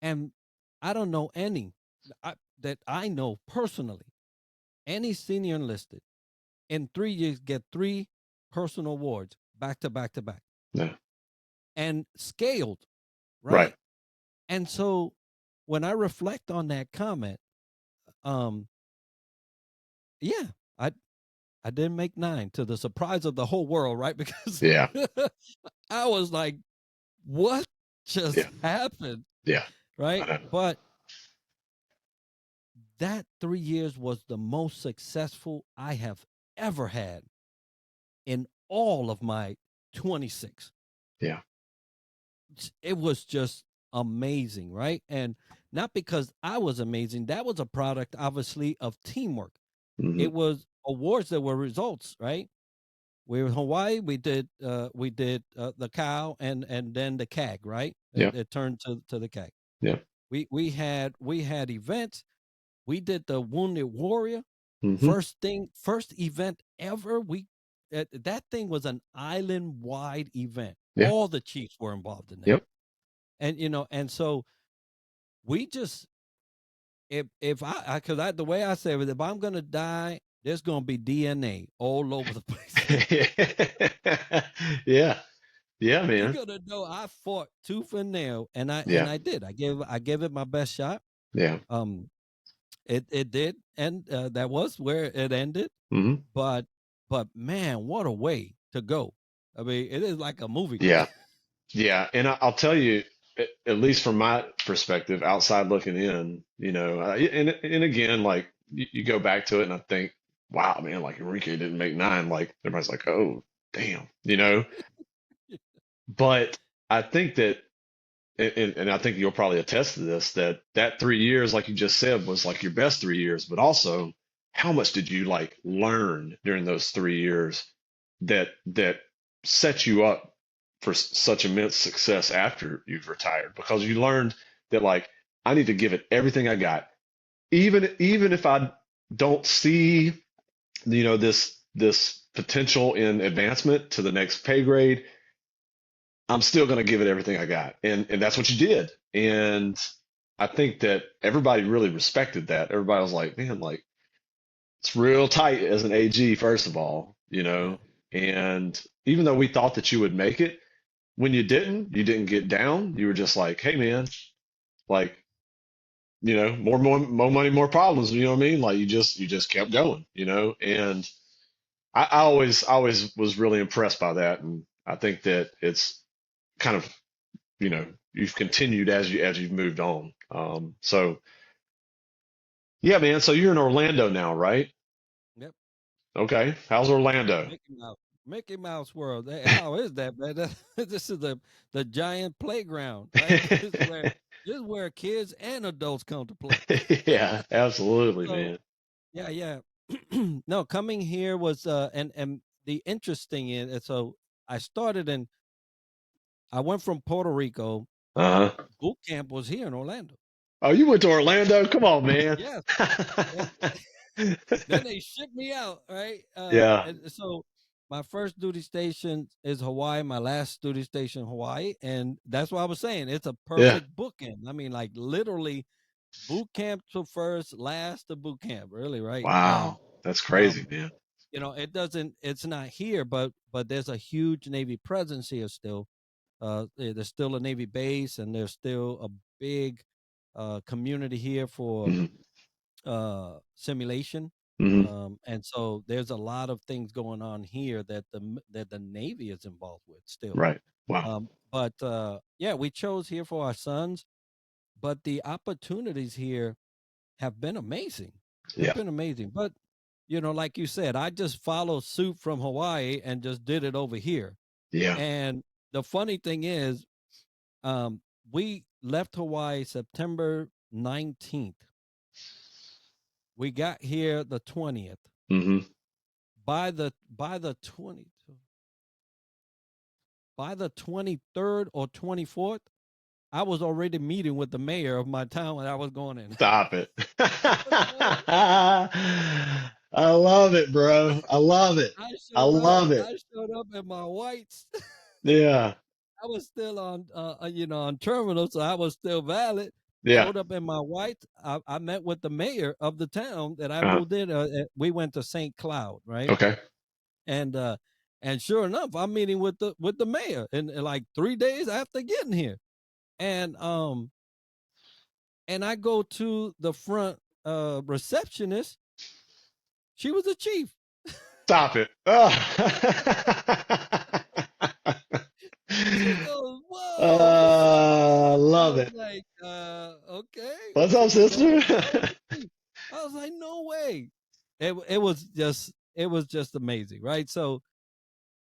And I don't know any that I know personally, any senior enlisted in 3 years get 3 personal awards back to back to back Yeah. and scaled, Right. right? And so when I reflect on that comment, um, yeah, I I didn't make 9 to the surprise of the whole world, right? Because Yeah. I was like, what just Yeah. happened? Yeah. I Right? know. But that 3 years was the most successful I have ever had in all of my 26. Yeah. It was just amazing, right? And not because I was amazing. That was a product, obviously, of teamwork. Mm-hmm. It was awards that were results, right? We were in Hawaii. We did the cow and then the CAG, right? Yeah. It turned to the CAG. Yeah. We had events. We did the Wounded Warrior. Mm-hmm. First event ever. That thing was an island wide event. Yeah. All the chiefs were involved in that. Yep. And and so we just, if I because the way I say it, if I'm gonna die, there's gonna be DNA all over the place. Yeah. Yeah, You're man. gonna know I fought tooth and nail, and Yeah. I did. I gave it my best shot. Yeah. It did, and that was where it ended. Mm-hmm. But man, what a way to go! I mean, it is like a movie. Yeah. Yeah. And I'll tell you, at least from my perspective, outside looking in, and again, like you go back to it and I think, wow, man, like Enrique didn't make 9. Like everybody's like, oh, damn, But I think that, and I think you'll probably attest to this, that 3 years, like you just said, was like your best 3 years, but also how much did you like learn during those 3 years that set you up for such immense success after you've retired? Because you learned that like I need to give it everything I got, even if I don't see, this potential in advancement to the next pay grade. I'm still going to give it everything I got. And that's what you did. And I think that everybody really respected that. Everybody was like, man, like it's real tight as an AG, first of all, Yeah. and even though we thought that you would make it, when you didn't get down. You were just like, hey, man, like, more money, more problems. You know what I mean? Like you just kept going, and I always was really impressed by that. And I think that it's kind of, you've continued as you've moved on. So yeah, man. So you're in Orlando now, right? Yep. Okay. How's Orlando? Mickey Mouse World. How is that, man? This is the giant playground, right? This is where kids and adults come to play. Yeah, absolutely, So man. yeah. No, coming here was and the interesting is, so I went from Puerto Rico. Uh-huh. Boot camp was here in Orlando. Oh, you went to Orlando? Come on, man. Yes. Then they shipped me out, right? Yeah. And so my first duty station is Hawaii. My last duty station, Hawaii, and that's what I was saying. It's a Yeah. perfect bookend. I mean, like literally, boot camp to first, last to boot camp. Really, right? And Wow. That's crazy, um, man. it doesn't. It's not here, but there's a huge Navy presence here still. There's still a Navy base, and there's still a big community here for Hmm. simulation. Hmm. And so there's a lot of things going on here that the Navy is involved with still. Right. Wow. But yeah, we chose here for our sons, but the opportunities here have been amazing. They've Yeah. been amazing. But like you said, I just followed suit from Hawaii and just did it over here. Yeah. And the funny thing is, we left Hawaii September 19th. We got here the 20th. Hmm. By the 23rd or 24th, I was already meeting with the mayor of my town that I was going in. Stop it. I love it, bro. I love it. I love it. I showed up in my whites. Yeah. I was still on on terminal, so I was still valid. Yeah. Showed up in my whites. I met with the mayor of the town that I Uh-huh. moved in. We went to St. Cloud, right? Okay. And sure enough, I'm meeting with the mayor in like 3 days after getting here. And I go to the front receptionist. She was a chief. Stop it. She goes, "Whoa!" Love I it. was like, "Okay." What's up, sister? I was like, "No way!" It was just amazing, right? So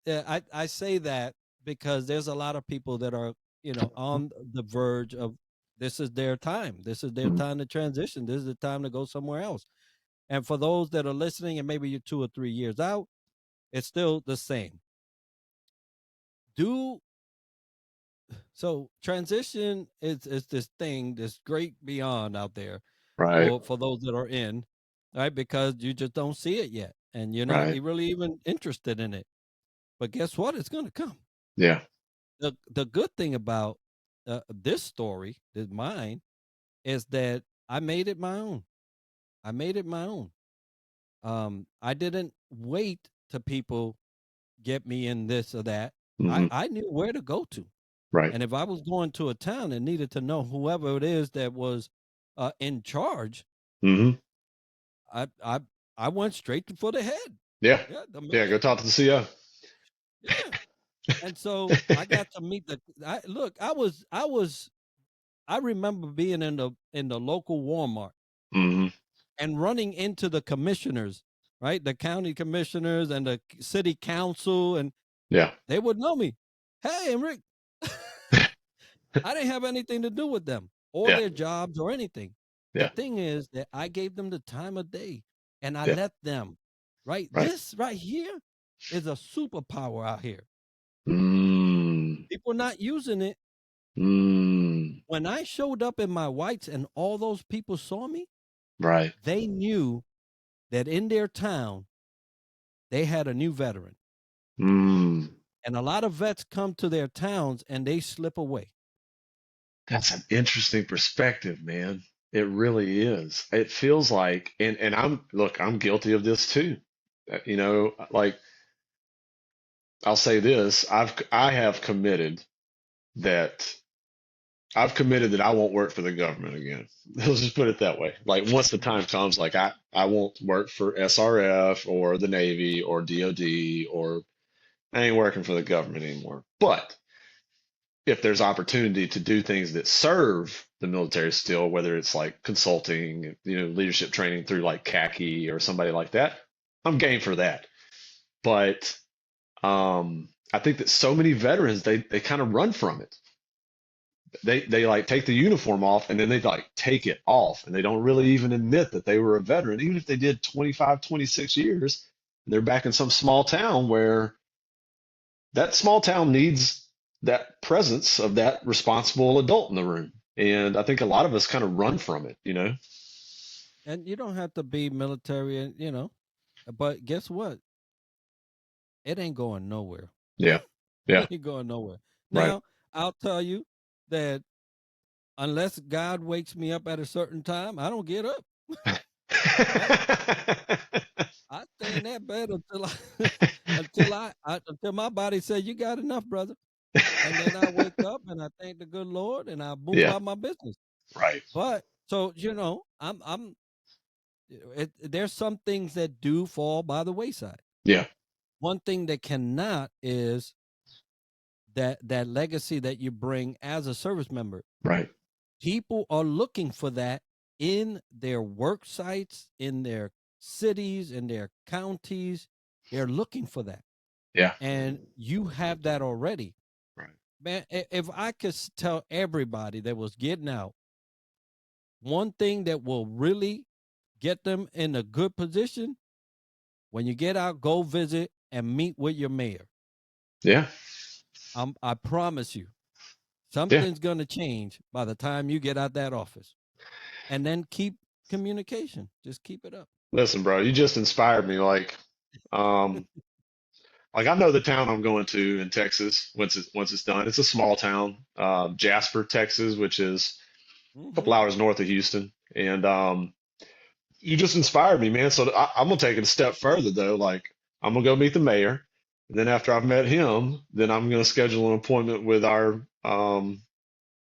I say that because there's a lot of people that are, on the verge of this is their time. This is their Mhm. time to transition. This is the time to go somewhere else. And for those that are listening, and maybe you're 2 or 3 years out, it's still the same. Do so transition is this thing, this great beyond out there Right. for those that are in, right? Because you just don't see it yet, and you're not Right. really even interested in it. But guess what? It's going to come. Yeah. The good thing about this story, is mine, is that I made it my own. I made it my own. I didn't wait to people get me in this or that. I Hmm. I knew where to go to. Right. And if I was going to a town and needed to know whoever it is that was in charge, Hmm. I I I went straight for the head. Yeah. Yeah, the Yeah. Go mayor. talk to the CO. Yeah. And so I got to meet look, I remember being in the local Walmart Hmm. and running into the commissioners, right? The county commissioners and the city council, and Yeah. they would know me. Hey, Enrique. I didn't have anything to do with them or Yeah. their jobs or anything. The Yeah. thing is that I gave them the time of day and I Yeah. let them, right? Right. This right here is a superpower out here. Mm. People not using it. Mm. When I showed up in my whites and all those people saw me, Right. they knew that in their town, they had a new veteran. Mm. And a lot of vets come to their towns and they slip away. That's an interesting perspective, man. It really is. It feels like, and I'm guilty of this too. Like I'll say this, I have committed that I've committed that I won't work for the government again. Let's just put it that way. Like once the time comes, like I won't work for SRF or the Navy or DOD or I ain't working for the government anymore. But if there's opportunity to do things that serve the military still, whether it's like consulting, leadership training through like khaki or somebody like that, I'm game for that. But I think that so many veterans they kind of run from it. They like take the uniform off and then they like take it off and they don't really even admit that they were a veteran, even if they did 25, 26 years. They're back in some small town where that small town needs that presence of that responsible adult in the room. And I think a lot of us kind of run from it. And you don't have to be military, and but guess what? It ain't going nowhere. Yeah. It Yeah. ain't going nowhere. Right. Now, I'll tell you that unless God wakes me up at a certain time, I don't get up. I I stay in that bed until I until my body says you got enough, brother. And then I wake up and I thank the good Lord and I move Yeah. about my business. Right. But so there's some things that do fall by the wayside. Yeah. One thing that cannot is that legacy that you bring as a service member. Right. People are looking for that in their work sites, in their cities, in their counties. They're looking for that. Yeah. And you have that already. Right. Man, if I could tell everybody that was getting out, one thing that will really get them in a good position, when you get out, go visit and meet with your mayor. Yeah. I promise you, Yeah. something's going to change by the time you get out that office. And then keep communication. Just keep it up. Listen, bro, you just inspired me. Um, like I know the town I'm going to in Texas once it's done. It's a small town, Jasper, Texas, which is a Mm-hmm. couple hours north of Houston. And you just inspired me, man. So I'm gonna take it a step further though. Like I'm gonna go meet the mayor. And then after I've met him, then I'm gonna schedule an appointment with our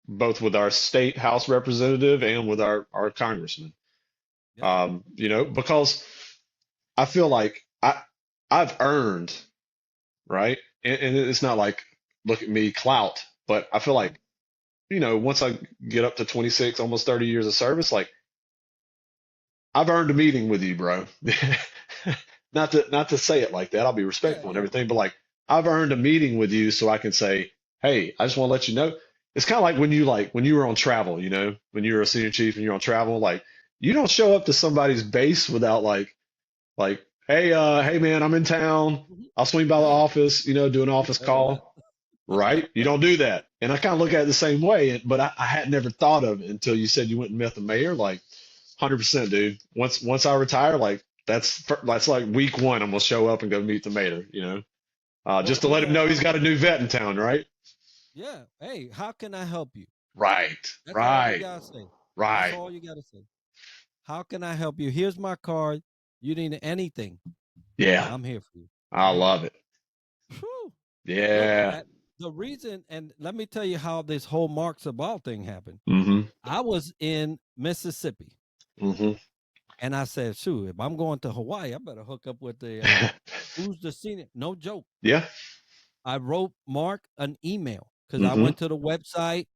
both with our state house representative and with our congressman. Yeah. Because I feel like I've earned, right? And it's not like look at me clout, but I feel like, once I get up to 26, almost 30 years of service, like I've earned a meeting with you, bro. Not to say it like that. I'll be Yeah. respectful and Yeah. everything, but like I've earned a meeting with you so I can say, hey, I just want to let you know. It's kind of like when you were on travel, when you were a senior chief and you're on travel, like you don't show up to somebody's base without hey man, I'm in town. Mhm. I'll swing by the Right. office, do an office call, right? You don't do that. And I kind of look at it the same way, but I had never thought of it until you said you went and met the mayor. Like 100%, dude. Once I retire, like that's like week one. I'm gonna show up and go meet the mayor. Well, Just to let him because know he's got a new vet in town, right? yeah, hey, how can I help you? Right, That's all you right, gotta say. That's right. all you gotta say. How can I help you? Here's my card. You need anything, Yeah, I'm here for you. I Right? love it. Whew. Look Yeah. at the reason, and let me tell you how this whole Marks of Ball thing happened. Mm-hmm. I was in Mississippi, Mm-hmm. and I said, "Shoot, if I'm going to Hawaii, I better hook up with the who's the senior." No joke. Yeah. I wrote Mark an email because I Mm-hmm. went to the website,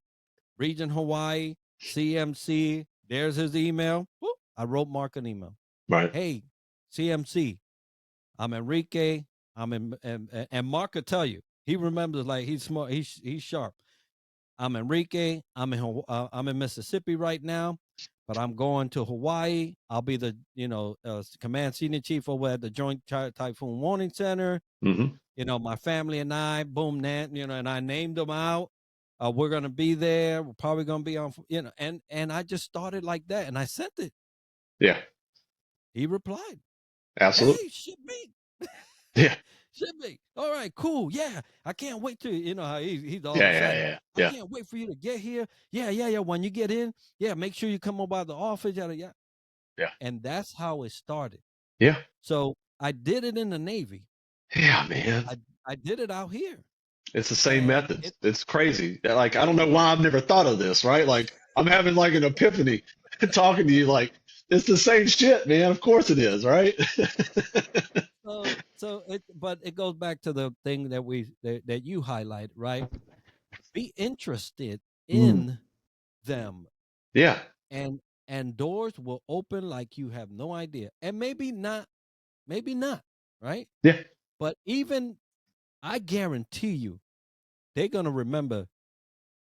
Region Hawaii, CMC. There's his email. Whoop, I wrote Mark an email. Right. Hey, CMC, I'm Enrique. I'm in, and Mark could tell you. He remembers like he's smart. He's sharp. I'm Enrique. I'm in Mississippi right now, but I'm going to Hawaii. I'll be the command senior chief over at the Joint Typhoon Warning Center. Mm-hmm. My family and I, boom, and I named them out. We're gonna be there. We're probably gonna be on, and I just started like that, and I sent it. Yeah. He replied, Absolutely. "Hey, ship me, Yeah. ship me. All right, cool. Yeah, I can't wait to, how he's all Yeah. Yeah. excited. Yeah. I Yeah. can't wait for you to get here. Yeah, yeah, yeah. When you get in, yeah, make sure you come over by the office. Yeah, yeah." Yeah. And that's how it started. Yeah. So I did it in the Navy. Yeah, man. I did it out here, It's the same and methods. it, It's crazy. Like, I don't know yeah. why I've never thought of this, right? Like, I'm having like an epiphany talking to you. Like, it's the same shit, man. Of course it is, right? But it goes back to the thing that you highlight, right? Be interested Mm. in them, Yeah. and doors will open like you have no idea, and maybe not, right? Yeah. But even I guarantee you, they're gonna remember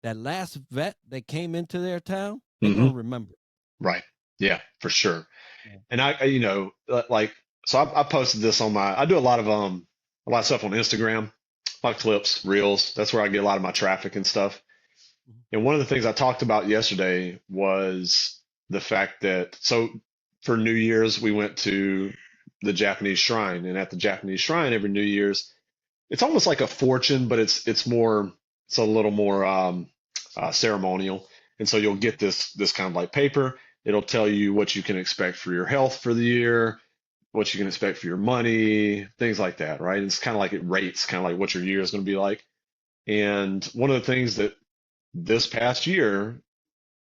that last vet that came into their town. They're Hmm. gonna remember. Right. Yeah, for sure. Yeah. And like, so I posted this on I do a lot of stuff on Instagram, a lot of clips, reels. That's where I get a lot of my traffic and stuff. Mhm. And one of the things I talked about yesterday was the fact that, so for New Year's, we went to the Japanese shrine, and at the Japanese shrine every New Year's, it's almost like a fortune, but it's a little more ceremonial. And so you'll get this kind of like paper. It'll tell you what you can expect for your health for the year, what you can expect for your money, things like that, right? It's kind of like it rates kind of like what your year is going to be like. And one of the things that this past year,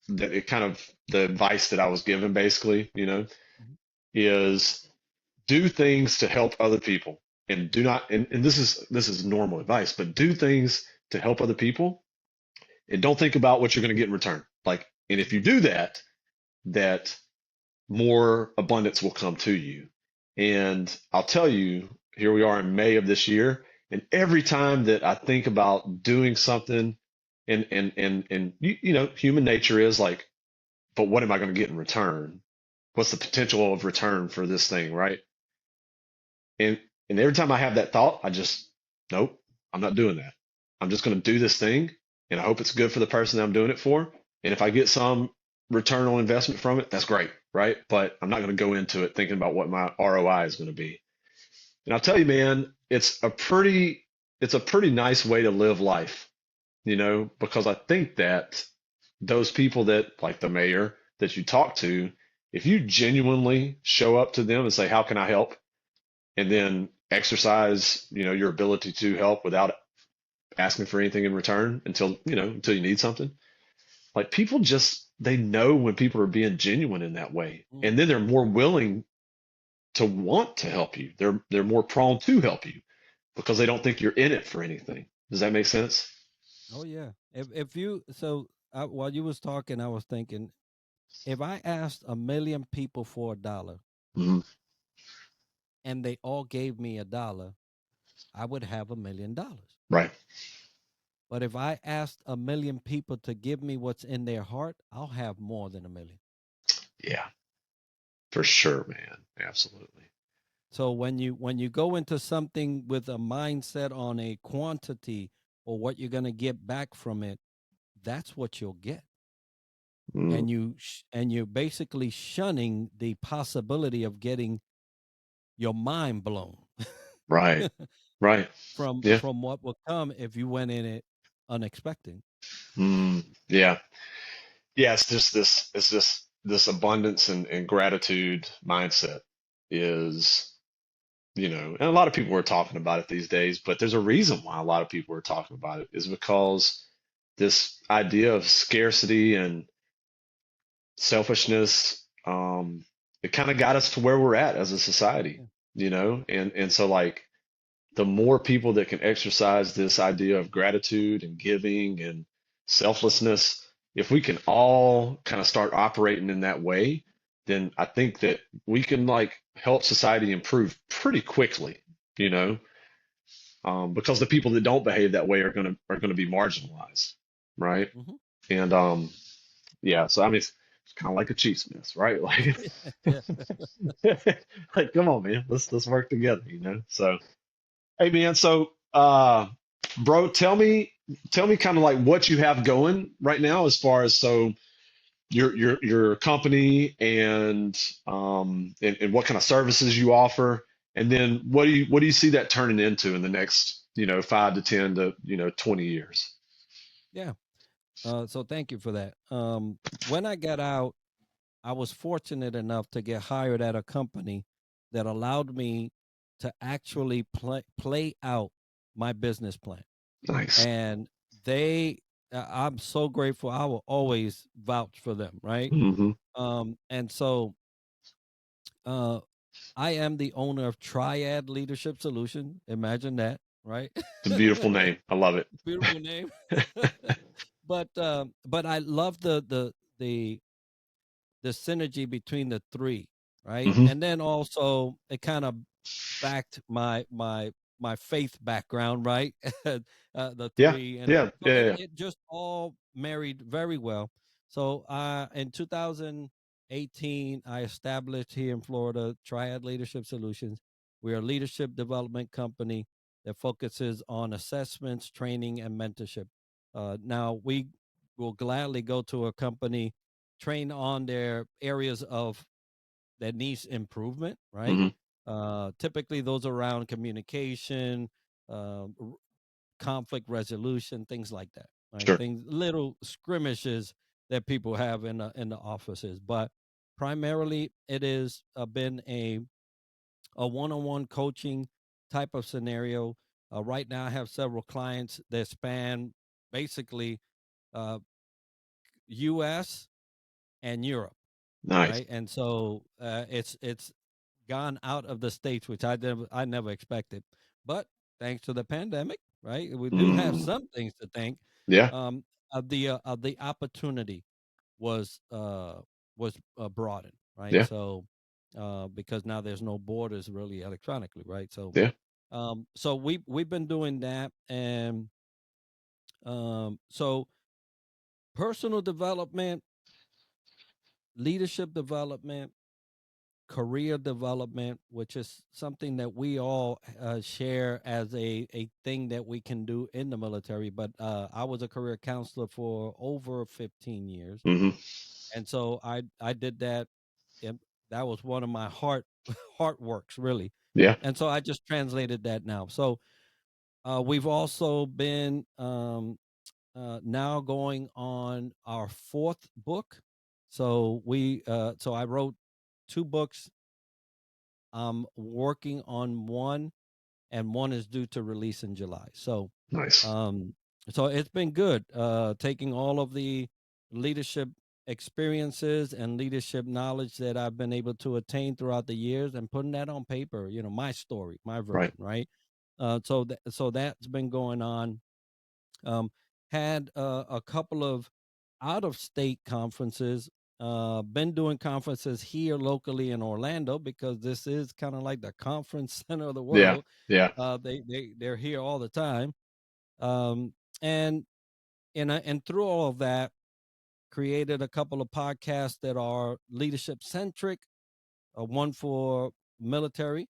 that it kind of the advice that I was given basically, Mhm. is do things to help other people, and do not, and this is normal advice, but do things to help other people and don't think about what you're going to get in return. Like, and if you do that, that more abundance will come to you. And I'll tell you, here we are in May of this year, and every time that I think about doing something, and human nature is like, but what am I going to get in return? What's the potential of return for this thing, right? And and every time I have that thought, I just, nope, I'm not doing that. I'm just going to do this thing, and I hope it's good for the person that I'm doing it for. And if I get some return on investment from it, that's great, right? But I'm not going to go into it thinking about what my ROI is going to be. And I'll tell you, man, it's a pretty nice way to live life, because I think that those people that, like the mayor that you talk to, if you genuinely show up to them and say, how can I help? And then exercise, your ability to help without asking for anything in return until you need something. Like, people just, they know when people are being genuine in that way. Mm. And then they're more willing to want to help you. They're more prone to help you because they don't think you're in it for anything. Does that make sense? Oh yeah. If you so while you was talking, I was thinking, if I asked 1 million people for $1 Hmm. and they all gave me $1, I would have $1 million. Right. But if I asked 1 million people to give me what's in their heart, I'll have more than 1 million. Yeah, for sure, man. Absolutely. So when you go into something with a mindset on a quantity or what you're going to get back from it, that's what you'll get. Mm, And you're basically shunning the possibility of getting your mind blown right. Right. Yeah. from what will come if you went in it unexpected. Yeah. Yeah. It's just this abundance and gratitude mindset is, and a lot of people are talking about it these days, but there's a reason why a lot of people are talking about it is because this idea of scarcity and selfishness, it kind of got us to where we're at as a society, Yeah. and so like the more people that can exercise this idea of gratitude and giving and selflessness, if we can all kind of start operating in that way, then I think that we can like help society improve pretty quickly, you know, because the people that don't behave that way are gonna be marginalized, right? Hmm. And yeah, so I mean, it's kind of like a Chiefs miss, right? Like, Yeah. like, come on, man, let's work together, So, hey, man, so, bro, tell me kind of like what you have going right now as far as so your company and what kind of services you offer, and then what do you see that turning into in the next 5 to 10 to 20 years? Yeah. So thank you for that. When I got out, I was fortunate enough to get hired at a company that allowed me to actually play out my business plan. Nice. And I'm so grateful. I will always vouch for them, right? Hmm. And so uh, I am the owner of Triad Leadership Solution. Imagine that, right? It's a beautiful name. I love it. Beautiful name. But I love the the synergy between the three, right? Hmm. And then also it kind of backed my faith background, right? The Yeah. three, and Yeah. so Yeah. Yeah. it just all married very well. So in 2018, I established here in Florida Triad Leadership Solutions. We're a leadership development company that focuses on assessments, training, and mentorship. Now we will gladly go to a company, train on their areas of that needs improvement, right? Hmm. Typically, those around communication, r- conflict resolution, things like that, right? Sure. Things, little skirmishes that people have in the offices, but primarily it is been a one-on-one coaching type of scenario. Right now, I have several clients that span basically uh, U.S. and Europe, Nice. right? And so it's gone out of the states, which I never expected. But thanks to the pandemic, right, we do have Mm. some things to thank. Yeah. Um, of the opportunity was broadened, right? Yeah. So because now there's no borders really electronically, right? So Yeah. so we've been doing that, and so personal development, leadership development, career development, which is something that we all share as a thing that we can do in the military. But I was a career counselor for over 15 years. Hmm. And so I did that. And that was one of my heart works, really. Yeah. And so I just translated that now. So we've also been now going on our fourth book. So I wrote two books. I'm working on one, and one is due to release in July. Nice. Um, so it's been good. Taking all of the leadership experiences and leadership knowledge that I've been able to attain throughout the years and putting that on paper. My story, my Right. version, right? So that's been going on. Um, had a couple of out of state conferences. Been doing conferences here locally in Orlando because this is kind of like the conference center of the Yeah. world. Yeah. They're here all the time, um, and and through all of that, created a couple of podcasts that are leadership centric. One for military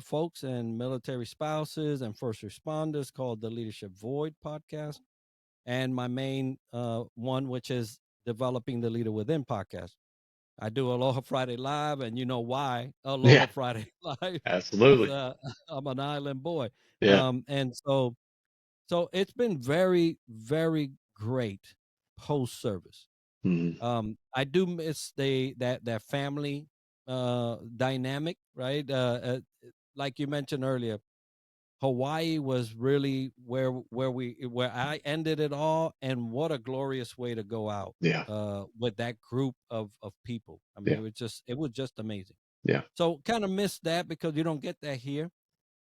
folks and military spouses and first responders called the Leadership Void podcast, and my main one, which is developing the Leader Within podcast. I do Aloha Friday Live, and you know why Aloha Yeah. Friday Live? Because Absolutely. I'm an island boy, Yeah. and so it's been very, very great post service. Mhm. I do miss that family dynamic, right? Like you mentioned earlier, Hawaii was really where I ended it all, and what a glorious way to go out Yeah. with that group of people. I mean, Yeah. it was just amazing. Yeah. So kind of missed that because you don't get that here.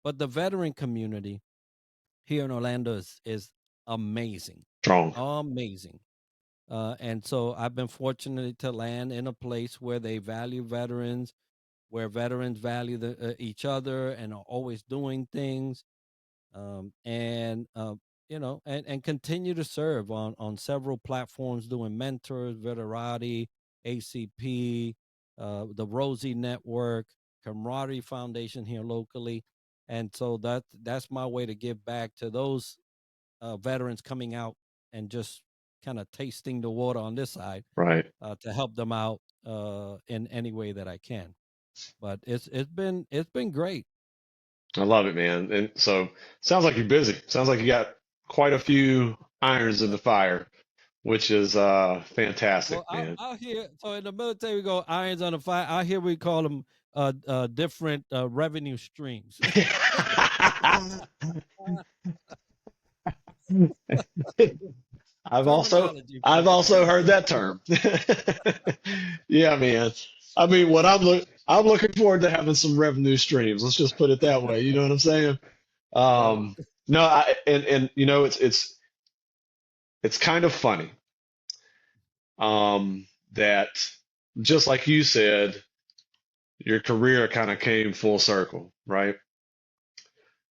But the veteran community here in Orlando is amazing, Strong. amazing. And so I've been fortunate to land in a place where they value veterans, where veterans value each other and are always doing things, and and continue to serve on several platforms, doing mentors, Veterati, ACP, the Rosie Network, Camaraderie Foundation here locally, and so that's my way to give back to those veterans coming out and just kind of tasting the water on this side, Right. to help them out in any way that I can. But it's been great. I love it, man. And so sounds like you're busy. Sounds like you got quite a few irons in the fire, which is fantastic, Well, man. out here, so in the military, we go irons on the fire. Out here, we call them different revenue streams. I've also Terminology, I've folks. also heard that term. Yeah, man. I mean, I'm looking forward to having some revenue streams. Let's just put it that way. You know what I'm saying? Yeah. Um, no, and it's kind of funny that just like you said, your career kind of came full circle, right?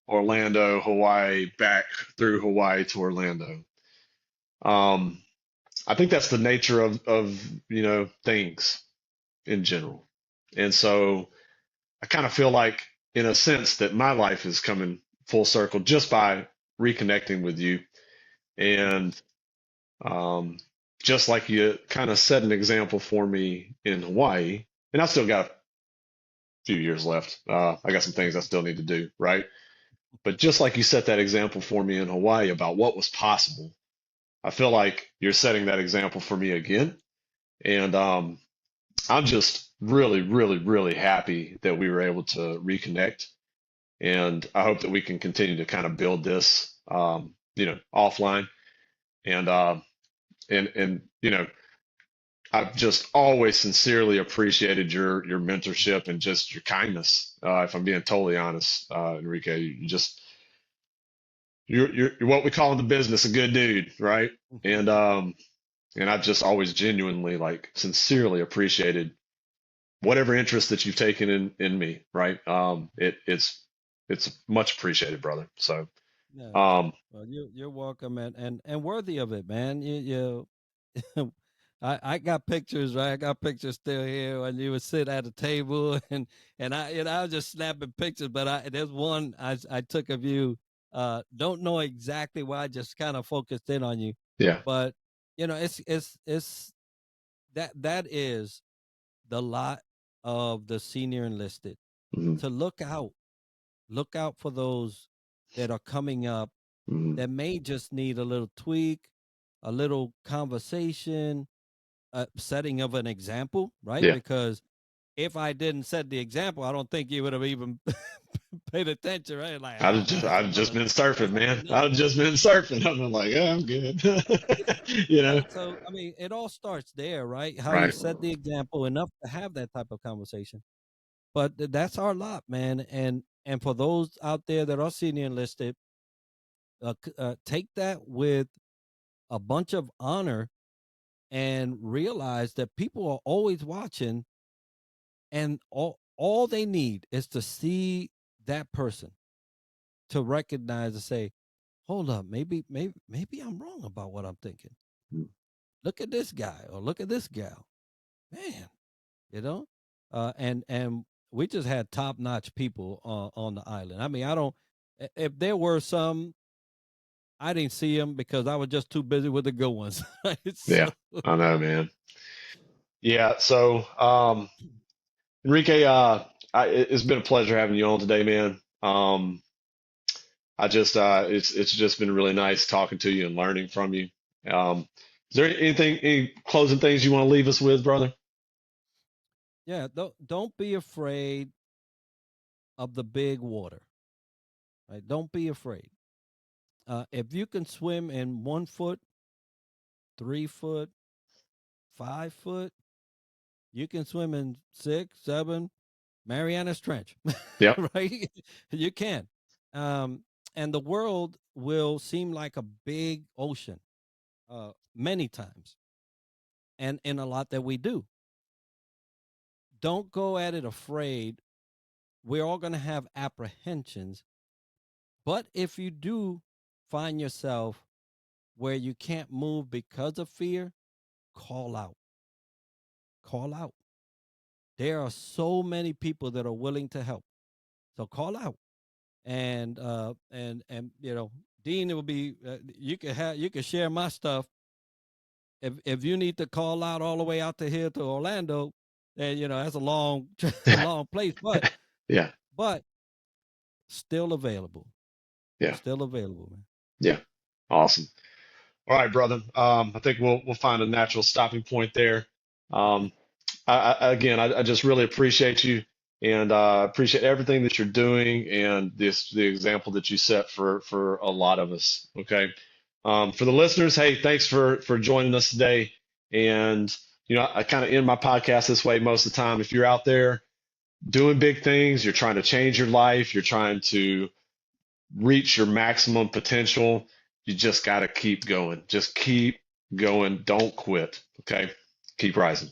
Orlando, Hawaii, back through Hawaii to Orlando. Um, I think that's the nature of things in general. And so I kind of feel like, in a sense, that my life is coming full circle just by reconnecting with you. And um, just like you kind of set an example for me in Hawaii, and I still got a few years left. I got some things I still need to do, right? But just like you set that example for me in Hawaii about what was possible, I feel like you're setting that example for me again. And I'm just really, really, really happy that we were able to reconnect. And I hope that we can continue to kind of build this, offline. And I've just always sincerely appreciated your mentorship and just your kindness. If I'm being totally honest, Enrique, you're what we call in the business a good dude, right? And and I've just always genuinely, like, sincerely appreciated whatever interest that you've taken in me, right? It's much appreciated, brother. So Yeah. um, Well, you're welcome, and worthy of it, man. I got pictures, right? I got pictures still here when you would sit at a table, and I was just snapping pictures. But there's one I took of you. Don't know exactly why. I just kind of focused in on you, yeah. but it's that is the lot of the senior enlisted, Mhm, to look out for those that are coming up mhm. that may just need a little tweak, a little conversation, setting of an example, right? Yeah. Because if I didn't set the example, I don't think you would have even paid attention, right? Like, oh man, that's I've just another been surfing, that's man. another I've one. just been surfing. I'm like, yeah, I'm good. You know, Right. So I mean, it all starts there, right? How you right. set the example enough to have that type of conversation. But that's our lot, man. And for those out there that are senior enlisted, take that with a bunch of honor and realize that people are always watching, and all they need is to see that person to recognize and say, hold up, maybe I'm wrong about what I'm thinking. Look at this guy or look at this gal, man, you know. And we just had top-notch people on the island. I mean, I don't, if there were some, I didn't see them because I was just too busy with the good ones. Right? Yeah, So, I know, man. Yeah. So, Enrique, it's been a pleasure having you on today, man. It's just been really nice talking to you and learning from you. Is there any closing things you want to leave us with, brother? yeah, don't be afraid of the big water. Right? Don't be afraid. If you can swim in 1 foot, 3 foot, 5 foot, you can swim in 6, 7, Mariana's Trench, Yep. right? You can. Um, and the world will seem like a big ocean many times, and in a lot that we do. Don't go at it afraid. We're all going to have apprehensions. But if you do find yourself where you can't move because of fear, call out. Call out. There are so many people that are willing to help. So call out. And you know, Dean, it will be you can share my stuff. If you need to call out all the way out to here to Orlando, then you know that's a long a long place, Yeah. but still available. Yeah. Still available, man. Yeah. Awesome. All right, brother. I think we'll find a natural stopping point there. Um, again, I just really appreciate you and appreciate everything that you're doing and the example that you set for a lot of us. Okay. For the listeners, hey, thanks for joining us today. And you know, I kind of end my podcast this way most of the time. If you're out there doing big things, you're trying to change your life, you're trying to reach your maximum potential, you just got to keep going. Just keep going. Don't quit. Okay. Keep rising.